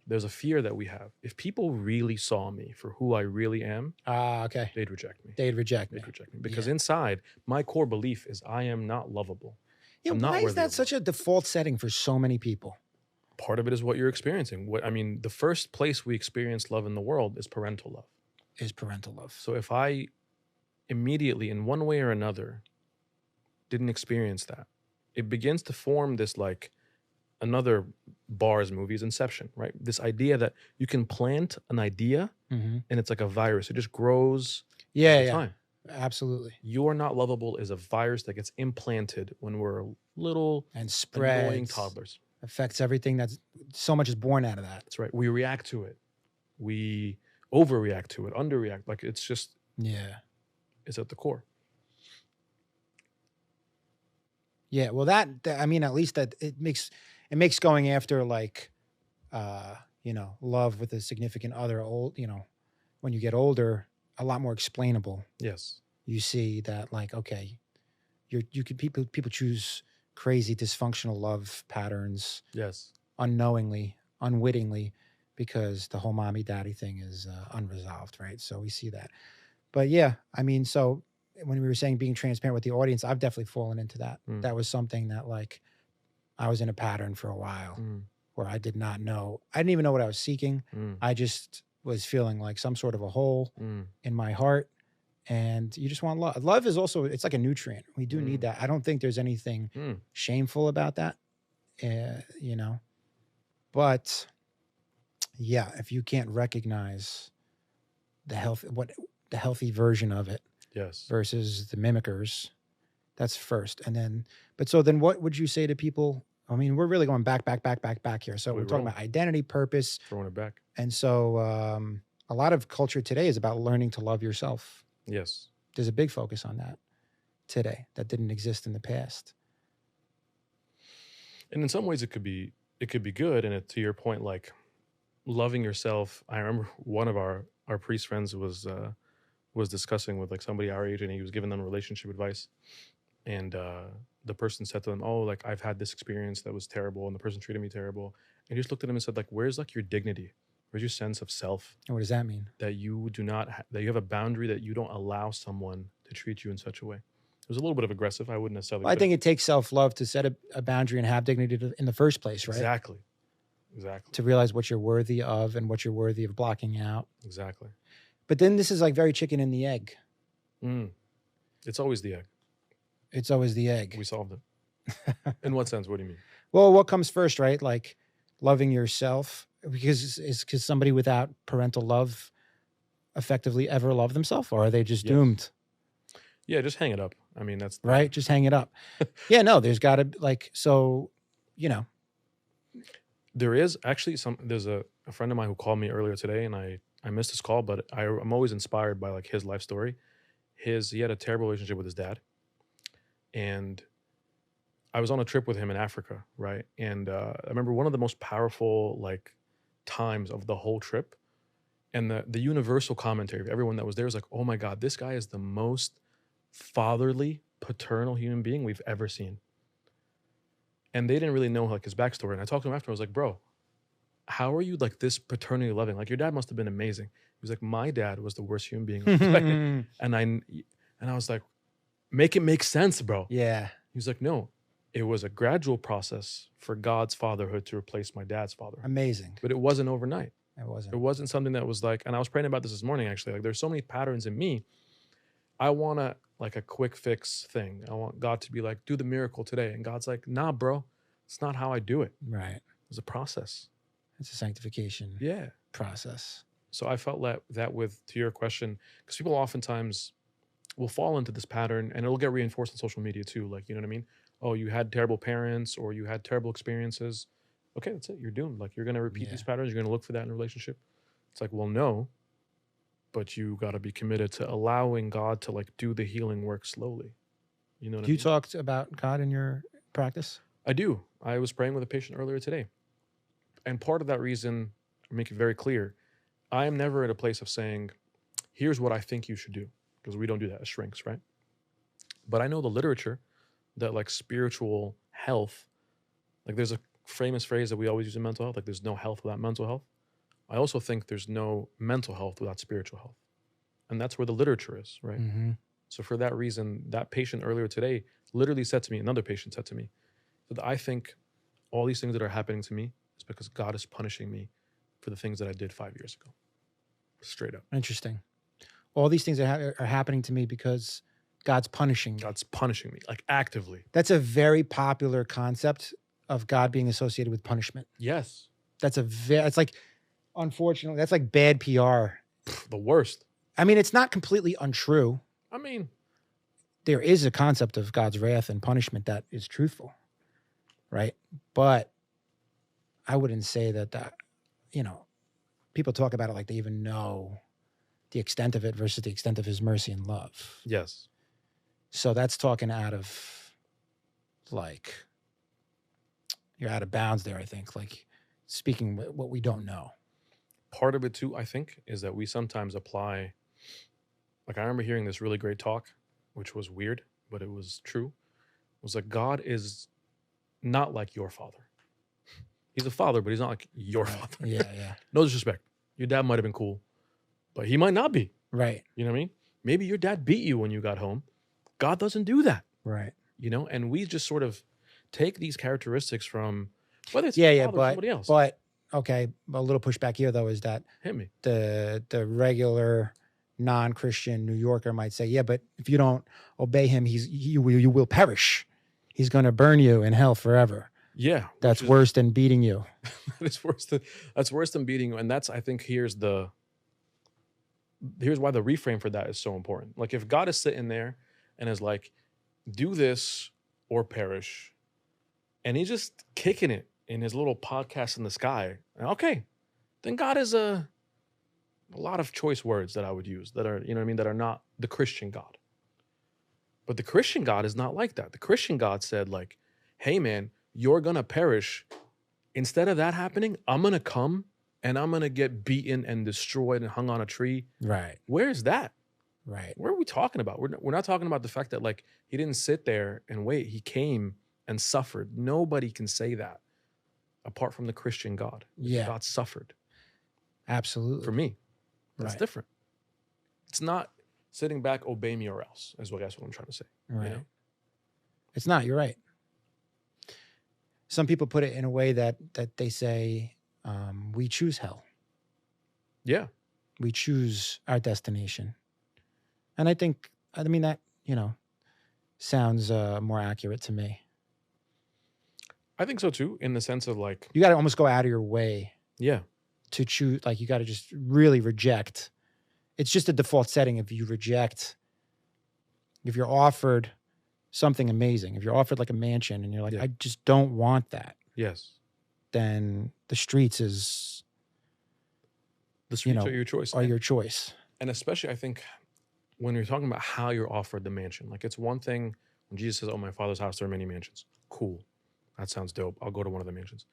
there's a fear that we have. If people really saw me for who I really am, okay, they'd reject me. They'd reject me because inside, my core belief is I am not lovable. Yeah, why is that such a default setting for so many people? Part of it is what you're experiencing. The first place we experience love in the world is parental love. So if I immediately, in one way or another, didn't experience that, it begins to form this like another Bars movie is Inception, right? This idea that you can plant an idea and it's like a virus. It just grows over time. Absolutely. You're not lovable is a virus that gets implanted when we're little and spreads, annoying toddlers. Affects everything. That's so much is born out of that. That's right. We react to it. We overreact to it, underreact. Like it's just, it's at the core. Yeah. Well, that I mean, at least that it makes going after like, love with a significant other when you get older, a lot more explainable. Yes. You see that like, okay, people choose crazy dysfunctional love patterns Yes. unknowingly, unwittingly, because the whole mommy daddy thing is unresolved, right? So we see that. But yeah, I mean, so when we were saying being transparent with the audience, I've definitely fallen into that. That was something that like I was in a pattern for a while where I did not know. I didn't even know what I was seeking. I just was feeling like some sort of a hole in my heart. And you just want love. Love is also, it's like a nutrient. We do need that. I don't think there's anything shameful about that, you know. But yeah, if you can't recognize the healthy version of it, Yes, versus the mimickers, that's first. And then, but so then what would you say to people? I mean, we're really going back here. So we're talking about identity, purpose. Throwing it back. And so a lot of culture today is about learning to love yourself. Yes. There's a big focus on that today that didn't exist in the past. And in some ways it could be good. And to your point, like loving yourself. I remember one of our priest friends was discussing with like somebody our age, and he was giving them relationship advice. And the person said to them, "Oh, like I've had this experience that was terrible, and the person treated me terrible." And he just looked at him and said, "Like, where's like your dignity? Where's your sense of self? And what does that mean? That you do not that you have a boundary, that you don't allow someone to treat you in such a way." It was a little bit of aggressive. I wouldn't necessarily. I think it takes self-love to set a boundary and have dignity in the first place, right? Exactly. To realize what you're worthy of and what you're worthy of blocking out. Exactly. But then this is like very chicken and the egg. It's always the egg. It's always the egg. We solved it. In what sense? What do you mean? Well, what comes first, right? Like loving yourself, because somebody without parental love effectively ever love themselves, or are they just doomed? Yeah, just hang it up. I mean, that's right. Just hang it up. Yeah, no, there's got to like, so, you know. There is actually there's a friend of mine who called me earlier today, and I missed his call, but I'm always inspired by like his life story. He had a terrible relationship with his dad. And I was on a trip with him in Africa, right? And I remember one of the most powerful like times of the whole trip, and the universal commentary of everyone that was there was like, "Oh my God, this guy is the most fatherly, paternal human being we've ever seen." And they didn't really know like his backstory. And I talked to him after. I was like, "Bro, how are you like this paternally loving? Like your dad must have been amazing." He was like, "My dad was the worst human being on the planet." And I was like, "Make it make sense, bro." Yeah. He was like, "No, it was a gradual process for God's fatherhood to replace my dad's fatherhood." Amazing. But it wasn't overnight. It wasn't. It wasn't something that was like, and I was praying about this morning, actually. Like there's so many patterns in me. I want like a quick fix thing. I want God to be like, "Do the miracle today." And God's like, "Nah, bro, it's not how I do it." Right. It's a process. It's a sanctification process. So I felt that with, to your question, because people oftentimes will fall into this pattern, and it'll get reinforced on social media too. Like, you know what I mean? Oh, you had terrible parents, or you had terrible experiences. Okay, that's it. You're doomed. Like you're going to repeat these patterns. You're going to look for that in a relationship. It's like, well, no, but you got to be committed to allowing God to like do the healing work slowly. You know what I mean? You talked about God in your practice? I do. I was praying with a patient earlier today. And part of that reason, make it very clear, I am never at a place of saying, "Here's what I think you should do." Because we don't do that as shrinks, right? But I know the literature that like spiritual health, like there's a famous phrase that we always use in mental health, like there's no health without mental health. I also think there's no mental health without spiritual health. And that's where the literature is, right? Mm-hmm. So for that reason, that patient earlier today literally said to me, another patient said to me, that I think all these things that are happening to me is because God is punishing me for the things that I did 5 years ago. Straight up. Interesting. All these things are happening to me because God's punishing me. God's punishing me, like actively. That's a very popular concept of God being associated with punishment. Yes. It's like, unfortunately, that's like bad PR. The worst. I mean, it's not completely untrue. I mean, there is a concept of God's wrath and punishment that is truthful, right? But I wouldn't say that, people talk about it like they even know the extent of it versus the extent of his mercy and love. Yes. So that's talking out of, like, you're out of bounds there, I think. Like, speaking what we don't know. Part of it, too, I think, is that we sometimes apply, like, I remember hearing this really great talk, which was weird, but it was true. It was like, God is not like your father. He's a father, but he's not like your father. Yeah, yeah. No disrespect. Your dad might have been cool, but he might not be. Right. You know what I mean? Maybe your dad beat you when you got home. God doesn't do that. Right. You know, and we just sort of take these characteristics from whether it's Yeah, father or somebody else. But okay, a little pushback here though is that Hit me. the regular non-Christian New Yorker might say, yeah, but if you don't obey him, you will perish. He's going to burn you in hell forever. Yeah, that's worse than beating you. That's worse than beating you, and that's, I think, here's why the reframe for that is so important. Like if God is sitting there and is like, do this or perish, and he's just kicking it in his little podcast in the sky, okay, then God is a lot of choice words that I would use that are, you know what I mean, that are not the Christian God. But the Christian God is not like that. The Christian God said like, hey man, you're going to perish. Instead of that happening, I'm going to come and I'm going to get beaten and destroyed and hung on a tree. Right. Where is that? Right. What are we talking about? We're not talking about the fact that like he didn't sit there and wait. He came and suffered. Nobody can say that apart from the Christian God. Yeah. God suffered. Absolutely. For me. That's right. different. It's not sitting back, obey me or else, is what I guess what I'm trying to say. Right. You know? It's not, you're right. Some people put it in a way that they say, we choose hell. Yeah. We choose our destination. And I mean, that, you know, sounds more accurate to me. I think so too, in the sense of like, you got to almost go out of your way. Yeah. To choose, like you got to just really reject. It's just a default setting. If you're offered something amazing, if you're offered like a mansion and you're like, I just don't want that. Yes. Then the streets are your choice. Are your choice. And especially, I think, when you're talking about how you're offered the mansion, like it's one thing when Jesus says, oh, my Father's house, there are many mansions. Cool. That sounds dope. I'll go to one of the mansions.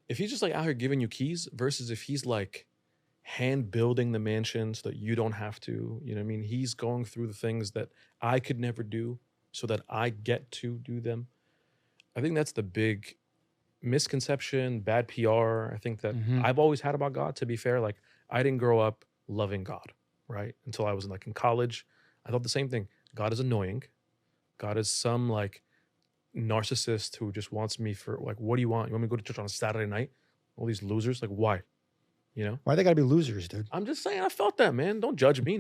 If he's just like out here giving you keys versus if he's like hand building the mansion so that you don't have to, you know what I mean? He's going through the things that I could never do so that I get to do them. I think that's the big misconception, bad PR. I think that I've always had about God, to be fair. Like I didn't grow up loving God, right? Until I was in college. I thought the same thing. God is annoying. God is some like narcissist who just wants me for like, what do you want? You want me to go to church on a Saturday night? All these losers, like why? You know? Why they gotta be losers, dude? I'm just saying, I felt that, man. Don't judge me.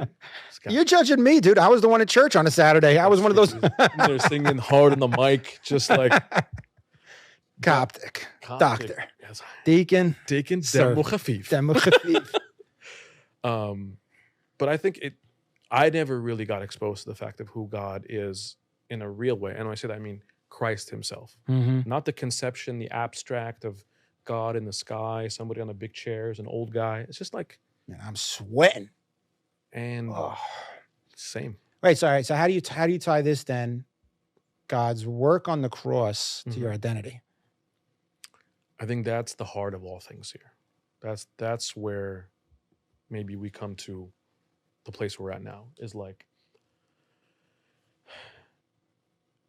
You're judging me, dude. I was the one at church on a Saturday. I was one of those. They're singing hard on the mic, just like Coptic. Doctor. Yes. Deacon. Demo Khafif. But I think I never really got exposed to the fact of who God is in a real way. And when I say that, I mean Christ himself. Not the conception, the abstract of God in the sky, somebody on a big chair is an old guy. It's just like, man, I'm sweating. And same. Right. So, all right. So how do you tie this then, God's work on the cross, to your identity? I think that's the heart of all things here. That's where maybe we come to the place we're at now, is like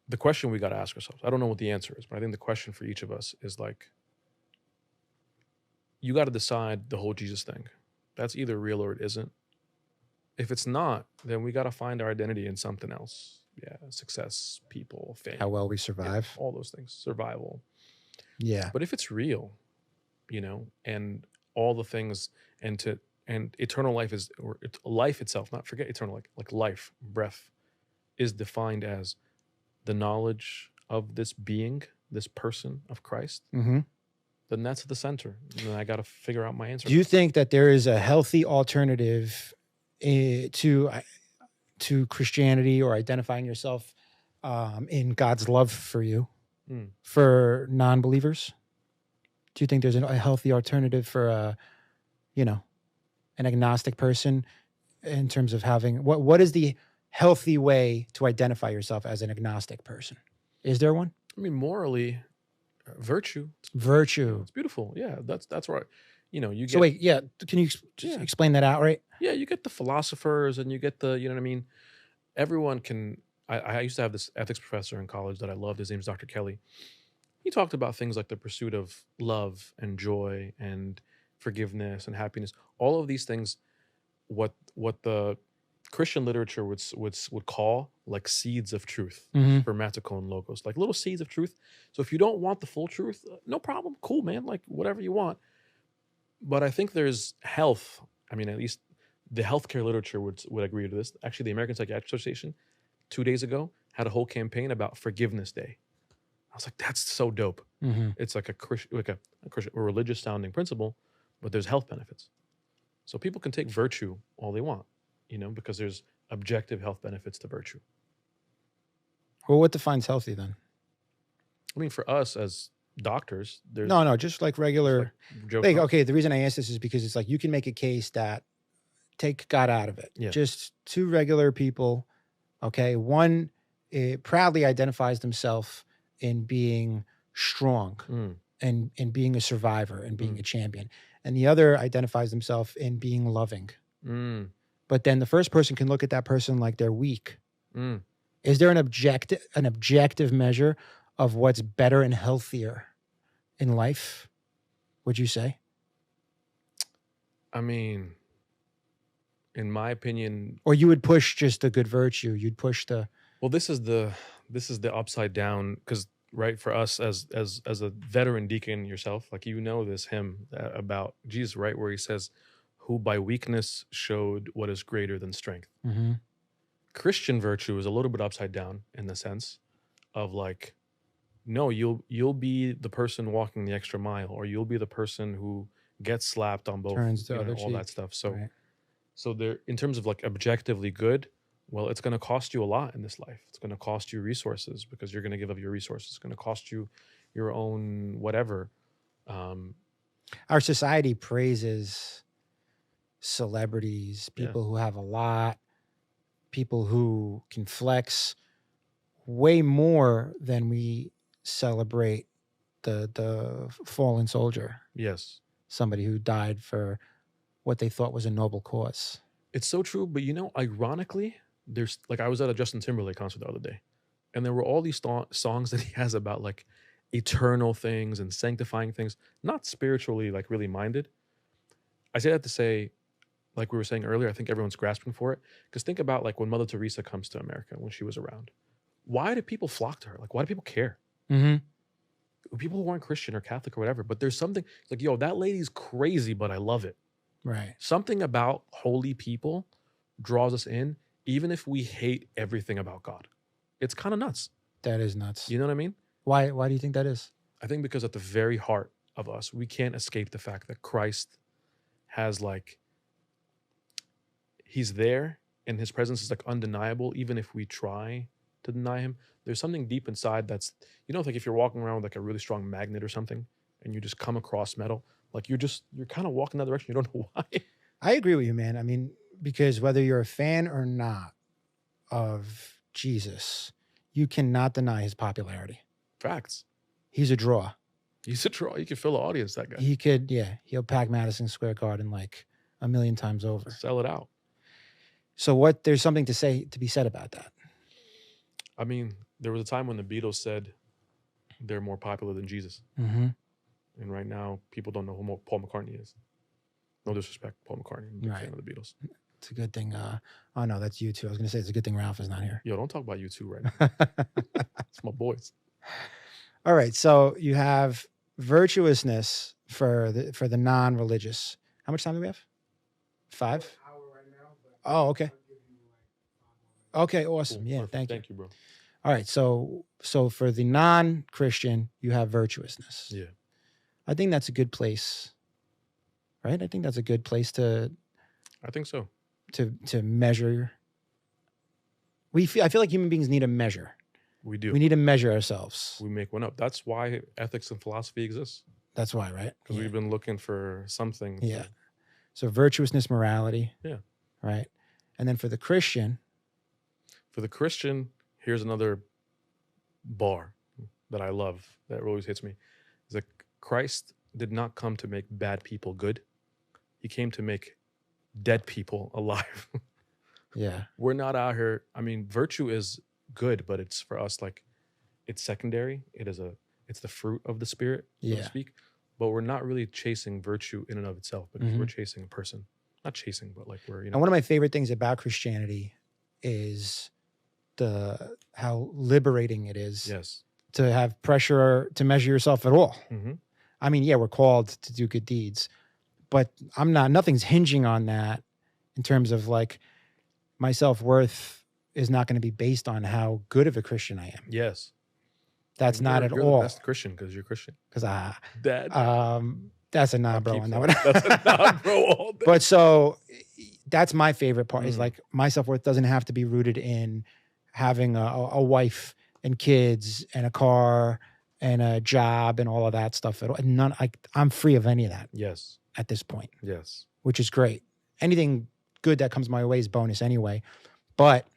the question we got to ask ourselves. I don't know what the answer is, but I think the question for each of us is like, you got to decide the whole Jesus thing. That's either real or it isn't. If it's not, then we got to find our identity in something else. Yeah, success, people, fame. How well we survive. All those things, survival. Yeah. But if it's real, you know, and all the things, and eternal life is, or life itself, not forget eternal, like life, breath, is defined as the knowledge of this being, this person of Christ. Then that's at the center. And then I got to figure out my answer. Do you think that there is a healthy alternative to Christianity, or identifying yourself in God's love for you for non-believers? Do you think there's a healthy alternative for an agnostic person in terms of having what is the healthy way to identify yourself as an agnostic person? Is there one? I mean, morally, virtue. Virtue. It's beautiful. Yeah, that's right. You know, you get. So wait, yeah. Can you just explain that out, right? Yeah, you get the philosophers, and you get the, you know what I mean? Everyone can. I used to have this ethics professor in college that I loved. His name's Dr. Kelly. He talked about things like the pursuit of love and joy and forgiveness and happiness. All of these things, what the Christian literature would call like seeds of truth, spermatical and logos, like little seeds of truth. So if you don't want the full truth, no problem, cool, man, like whatever you want. But I think there's health. I mean, at least the healthcare literature would agree to this. Actually, the American Psychiatric Association 2 days ago had a whole campaign about Forgiveness Day. I was like, that's so dope. It's like a religious sounding principle, but there's health benefits. So people can take virtue all they want, because there's objective health benefits to virtue. Well, what defines healthy then? I mean, for us as doctors, there's no, just like regular. Okay, the reason I ask this is because it's like you can make a case that take God out of it. Yeah. Just two regular people. Okay, one proudly identifies themselves in being strong and being a survivor and being a champion, and the other identifies themselves in being loving. But then the first person can look at that person like they're weak. Is there an objective measure of what's better and healthier in life, would you say? I mean, in my opinion, or you would push just the good virtue. You'd push the. Well, this is the upside down, because right, for us as a veteran deacon yourself, like this hymn about Jesus, right, where he says, "Who by weakness showed what is greater than strength." Christian virtue is a little bit upside down in the sense of like, no, you'll be the person walking the extra mile, or you'll be the person who gets slapped on both, turns the other all cheek. that stuff. So, right. So there, in terms of like objectively good, well, it's going to cost you a lot in this life. It's going to cost you resources because you're going to give up your resources. It's going to cost you your own whatever. Our society praises celebrities, people who have a lot, people who can flex way more than we celebrate the fallen soldier. Yes. Somebody who died for what they thought was a noble cause. It's so true. But ironically, there's like, I was at a Justin Timberlake concert the other day, and there were all these songs that he has about like eternal things and sanctifying things, not spiritually like really minded. I say that to say, like we were saying earlier, I think everyone's grasping for it. Because think about like when Mother Teresa comes to America when she was around. Why did people flock to her? Like, why do people care? People who weren't Christian or Catholic or whatever, but there's something like, yo, that lady's crazy, but I love it. Right. Something about holy people draws us in, even if we hate everything about God. It's kind of nuts. That is nuts. You know what I mean? Why do you think that is? I think because at the very heart of us, we can't escape the fact that Christ has like, he's there and his presence is like undeniable, even if we try to deny him. There's something deep inside that's, like if you're walking around with like a really strong magnet or something and you just come across metal, like you're kind of walking that direction. You don't know why. I agree with you, man. I mean, because whether you're a fan or not of Jesus, you cannot deny his popularity. Facts. He's a draw. He's a draw. You could fill the audience, that guy. He could, he'll pack Madison Square Garden like a million times over. Sell it out. So there's something to be said about that. I mean, there was a time when the Beatles said they're more popular than Jesus. Mm-hmm. And right now, people don't know who Paul McCartney is. No disrespect, Paul McCartney. I'm a big fan of the Beatles. It's a good thing. Oh, no, that's U2. I was going to say it's a good thing Ralph is not here. Yo, don't talk about U2 right now. It's my boys. All right. So you have virtuousness for the non-religious. How much time do we have? 5? Oh, okay. Okay, awesome. Cool. Yeah, Perfect. thank you. Bro. All right, so for the non-Christian, you have virtuousness. Yeah. I think that's a good place, right? I think that's a good place to. I think so. To measure. I feel like human beings need a measure. We do. We need to measure ourselves. We make one up. That's why ethics and philosophy exists. That's why, right? Because we've been looking for something. Yeah. So virtuousness, morality. Yeah. Right. And then for the Christian. For the Christian, here's another bar that I love that always hits me. Is that Christ did not come to make bad people good. He came to make dead people alive. Yeah. We're not out here. I mean, virtue is good, but it's for us like it's secondary. It is a It's the fruit of the spirit, so to speak. But we're not really chasing virtue in and of itself, because we're chasing a person. Not chasing, but like we're, And one of my favorite things about Christianity is how liberating it is to have pressure to measure yourself at all. I mean, yeah, we're called to do good deeds, but nothing's hinging on that in terms of like my self-worth is not going to be based on how good of a Christian I am. Yes. That's not at all. You're the best Christian because you're Christian. Because Dad. That's a nah, bro. That's a nah, bro. All day. But so that's my favorite part is like my self-worth doesn't have to be rooted in having a wife and kids and a car and a job and all of that stuff. I'm free of any of that. Yes. At this point. Yes. Which is great. Anything good that comes my way is bonus anyway. But,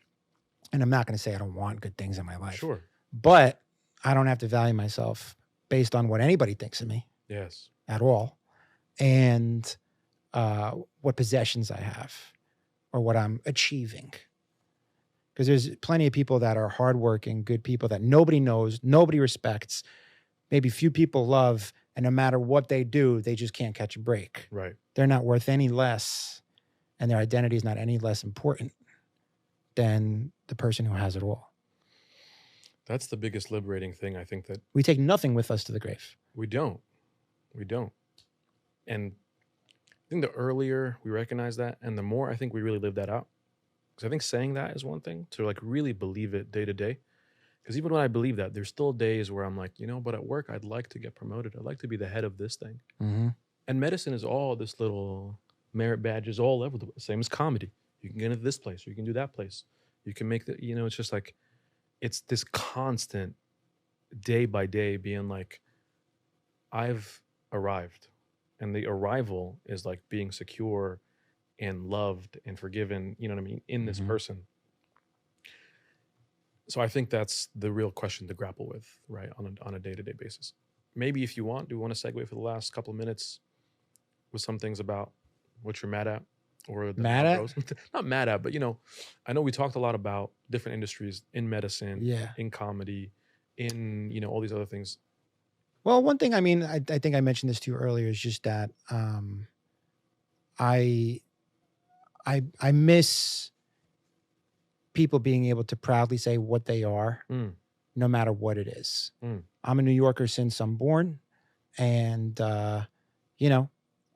and I'm not going to say I don't want good things in my life. Sure. But I don't have to value myself based on what anybody thinks of me. Yes. At all. And what possessions I have or what I'm achieving. Because there's plenty of people that are hardworking, good people that nobody knows, nobody respects, maybe few people love, and no matter what they do, they just can't catch a break. Right. They're not worth any less, and their identity is not any less important than the person who has it all. That's the biggest liberating thing, I think, that we take nothing with us to the grave. We don't. And I think the earlier we recognize that, and the more I think we really live that out. Because I think saying that is one thing, to like really believe it day to day. Because even when I believe that, there's still days where I'm like, but at work, I'd like to get promoted. I'd like to be the head of this thing. And medicine is all this little merit badges all over the place. Same as comedy. You can get into this place, or you can do that place. You can make it's just like, it's this constant day by day being like, I've arrived. And the arrival is like being secure and loved and forgiven, you know what I mean, in this person. So I think that's the real question to grapple with, right, on a day-to-day basis. Maybe if you want, do you want to segue for the last couple of minutes with some things about what you're mad at? Or mad at? Not mad at, but I know we talked a lot about different industries in medicine, in comedy, in, all these other things. Well, one thing, I mean, I think I mentioned this to you earlier, is just that I miss people being able to proudly say what they are, no matter what it is. I'm a New Yorker since I'm born, and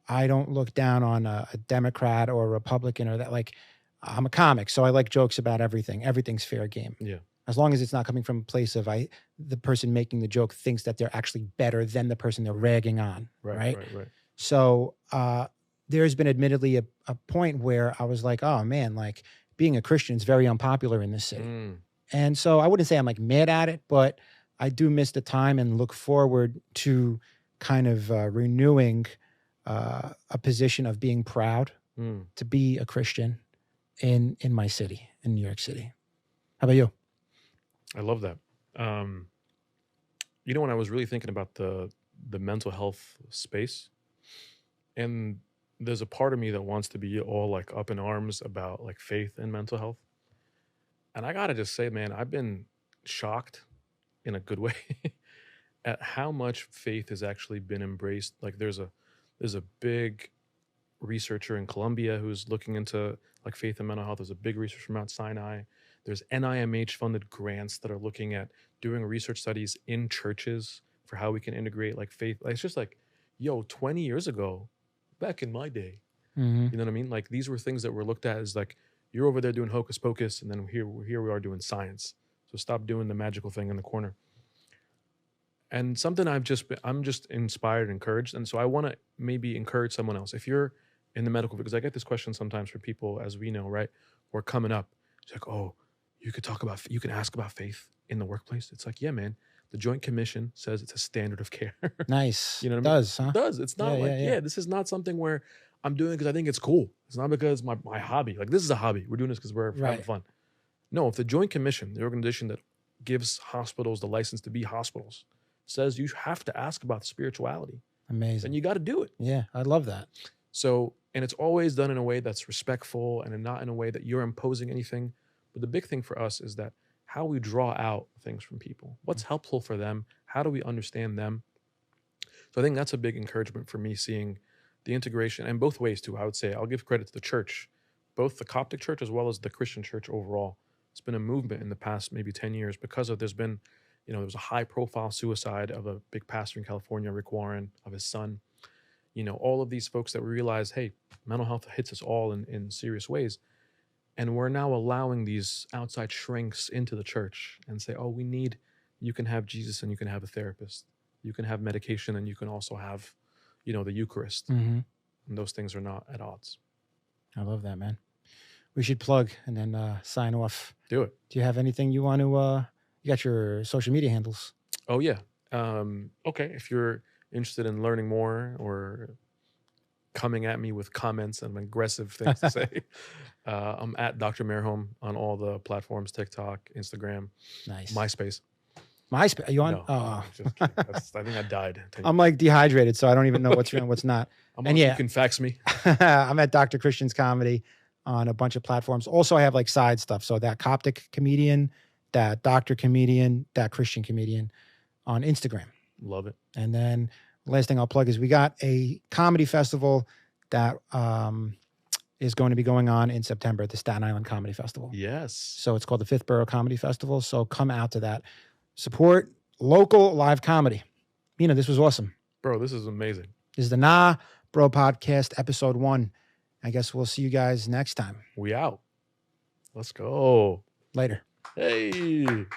I don't look down on a Democrat or a Republican or that. Like, I'm a comic, so I like jokes about everything. Everything's fair game. Yeah. As long as it's not coming from a place of the person making the joke thinks that they're actually better than the person they're ragging on. Right. So there's been admittedly a point where I was like, oh man, like being a Christian is very unpopular in this city. And so I wouldn't say I'm like mad at it, but I do miss the time and look forward to kind of renewing a position of being proud to be a Christian in my city, in New York City. How about you? I love that. When I was really thinking about the mental health space, and there's a part of me that wants to be all like up in arms about like faith and mental health. And I gotta just say, man, I've been shocked in a good way at how much faith has actually been embraced. Like there's a big researcher in Colombia who's looking into like faith and mental health. There's a big researcher from Mount Sinai. There's NIMH funded grants that are looking at doing research studies in churches for how we can integrate like faith. Like, it's just like, 20 years ago, back in my day, you know what I mean? Like these were things that were looked at as like, you're over there doing hocus pocus, and then here we are doing science. So stop doing the magical thing in the corner. And something I'm just inspired and encouraged. And so I want to maybe encourage someone else. If you're in the medical, because I get this question sometimes from people, as we know, right? Who are coming up. It's like, oh, you can ask about faith in the workplace. It's like, yeah, man, the Joint Commission says it's a standard of care. Nice. You know what I mean? Huh? It does. It's not this is not something where I'm doing it because I think it's cool. It's not because my hobby. Like this is a hobby. We're doing this because we're having fun. No, if the Joint Commission, the organization that gives hospitals the license to be hospitals, says you have to ask about spirituality. Amazing. And you got to do it. Yeah, I love that. So, and it's always done in a way that's respectful and not in a way that you're imposing anything. But the big thing for us is that how we draw out things from people. What's helpful for them? How do we understand them? So I think that's a big encouragement for me, seeing the integration, and both ways too. I would say I'll give credit to the church, both the Coptic church as well as the Christian church overall. It's been a movement in the past maybe 10 years because of, there's been, there was a high profile suicide of a big pastor in California, Rick Warren, of his son. All of these folks that we realize, hey, mental health hits us all in serious ways. And we're now allowing these outside shrinks into the church and say, oh, you can have Jesus and you can have a therapist. You can have medication and you can also have, the Eucharist. Mm-hmm. And those things are not at odds. I love that, man. We should plug and then sign off. Do it. Do you have anything you want to, you got your social media handles? Oh, yeah. Okay. If you're interested in learning more or coming at me with comments and aggressive things to say, I'm at Dr. Merholm on all the platforms, TikTok, Instagram, Nice. MySpace. MySpace? Are you on? No, Oh. just kidding. I think I died. I'm like dehydrated, so I don't even know what's real and what's not. You can fax me. I'm at Dr. Christian's Comedy on a bunch of platforms. Also, I have like side stuff. So that Coptic comedian, that Dr. comedian, that Christian comedian on Instagram. Love it. And then last thing I'll plug is we got a comedy festival that is going to be going on in September, the Staten Island Comedy Festival. Yes. So it's called the Fifth Borough Comedy Festival. So come out to that. Support local live comedy. Mena, this was awesome. Bro, this is amazing. This is the Nah Bro Podcast, episode 1. I guess we'll see you guys next time. We out. Let's go. Later. Hey.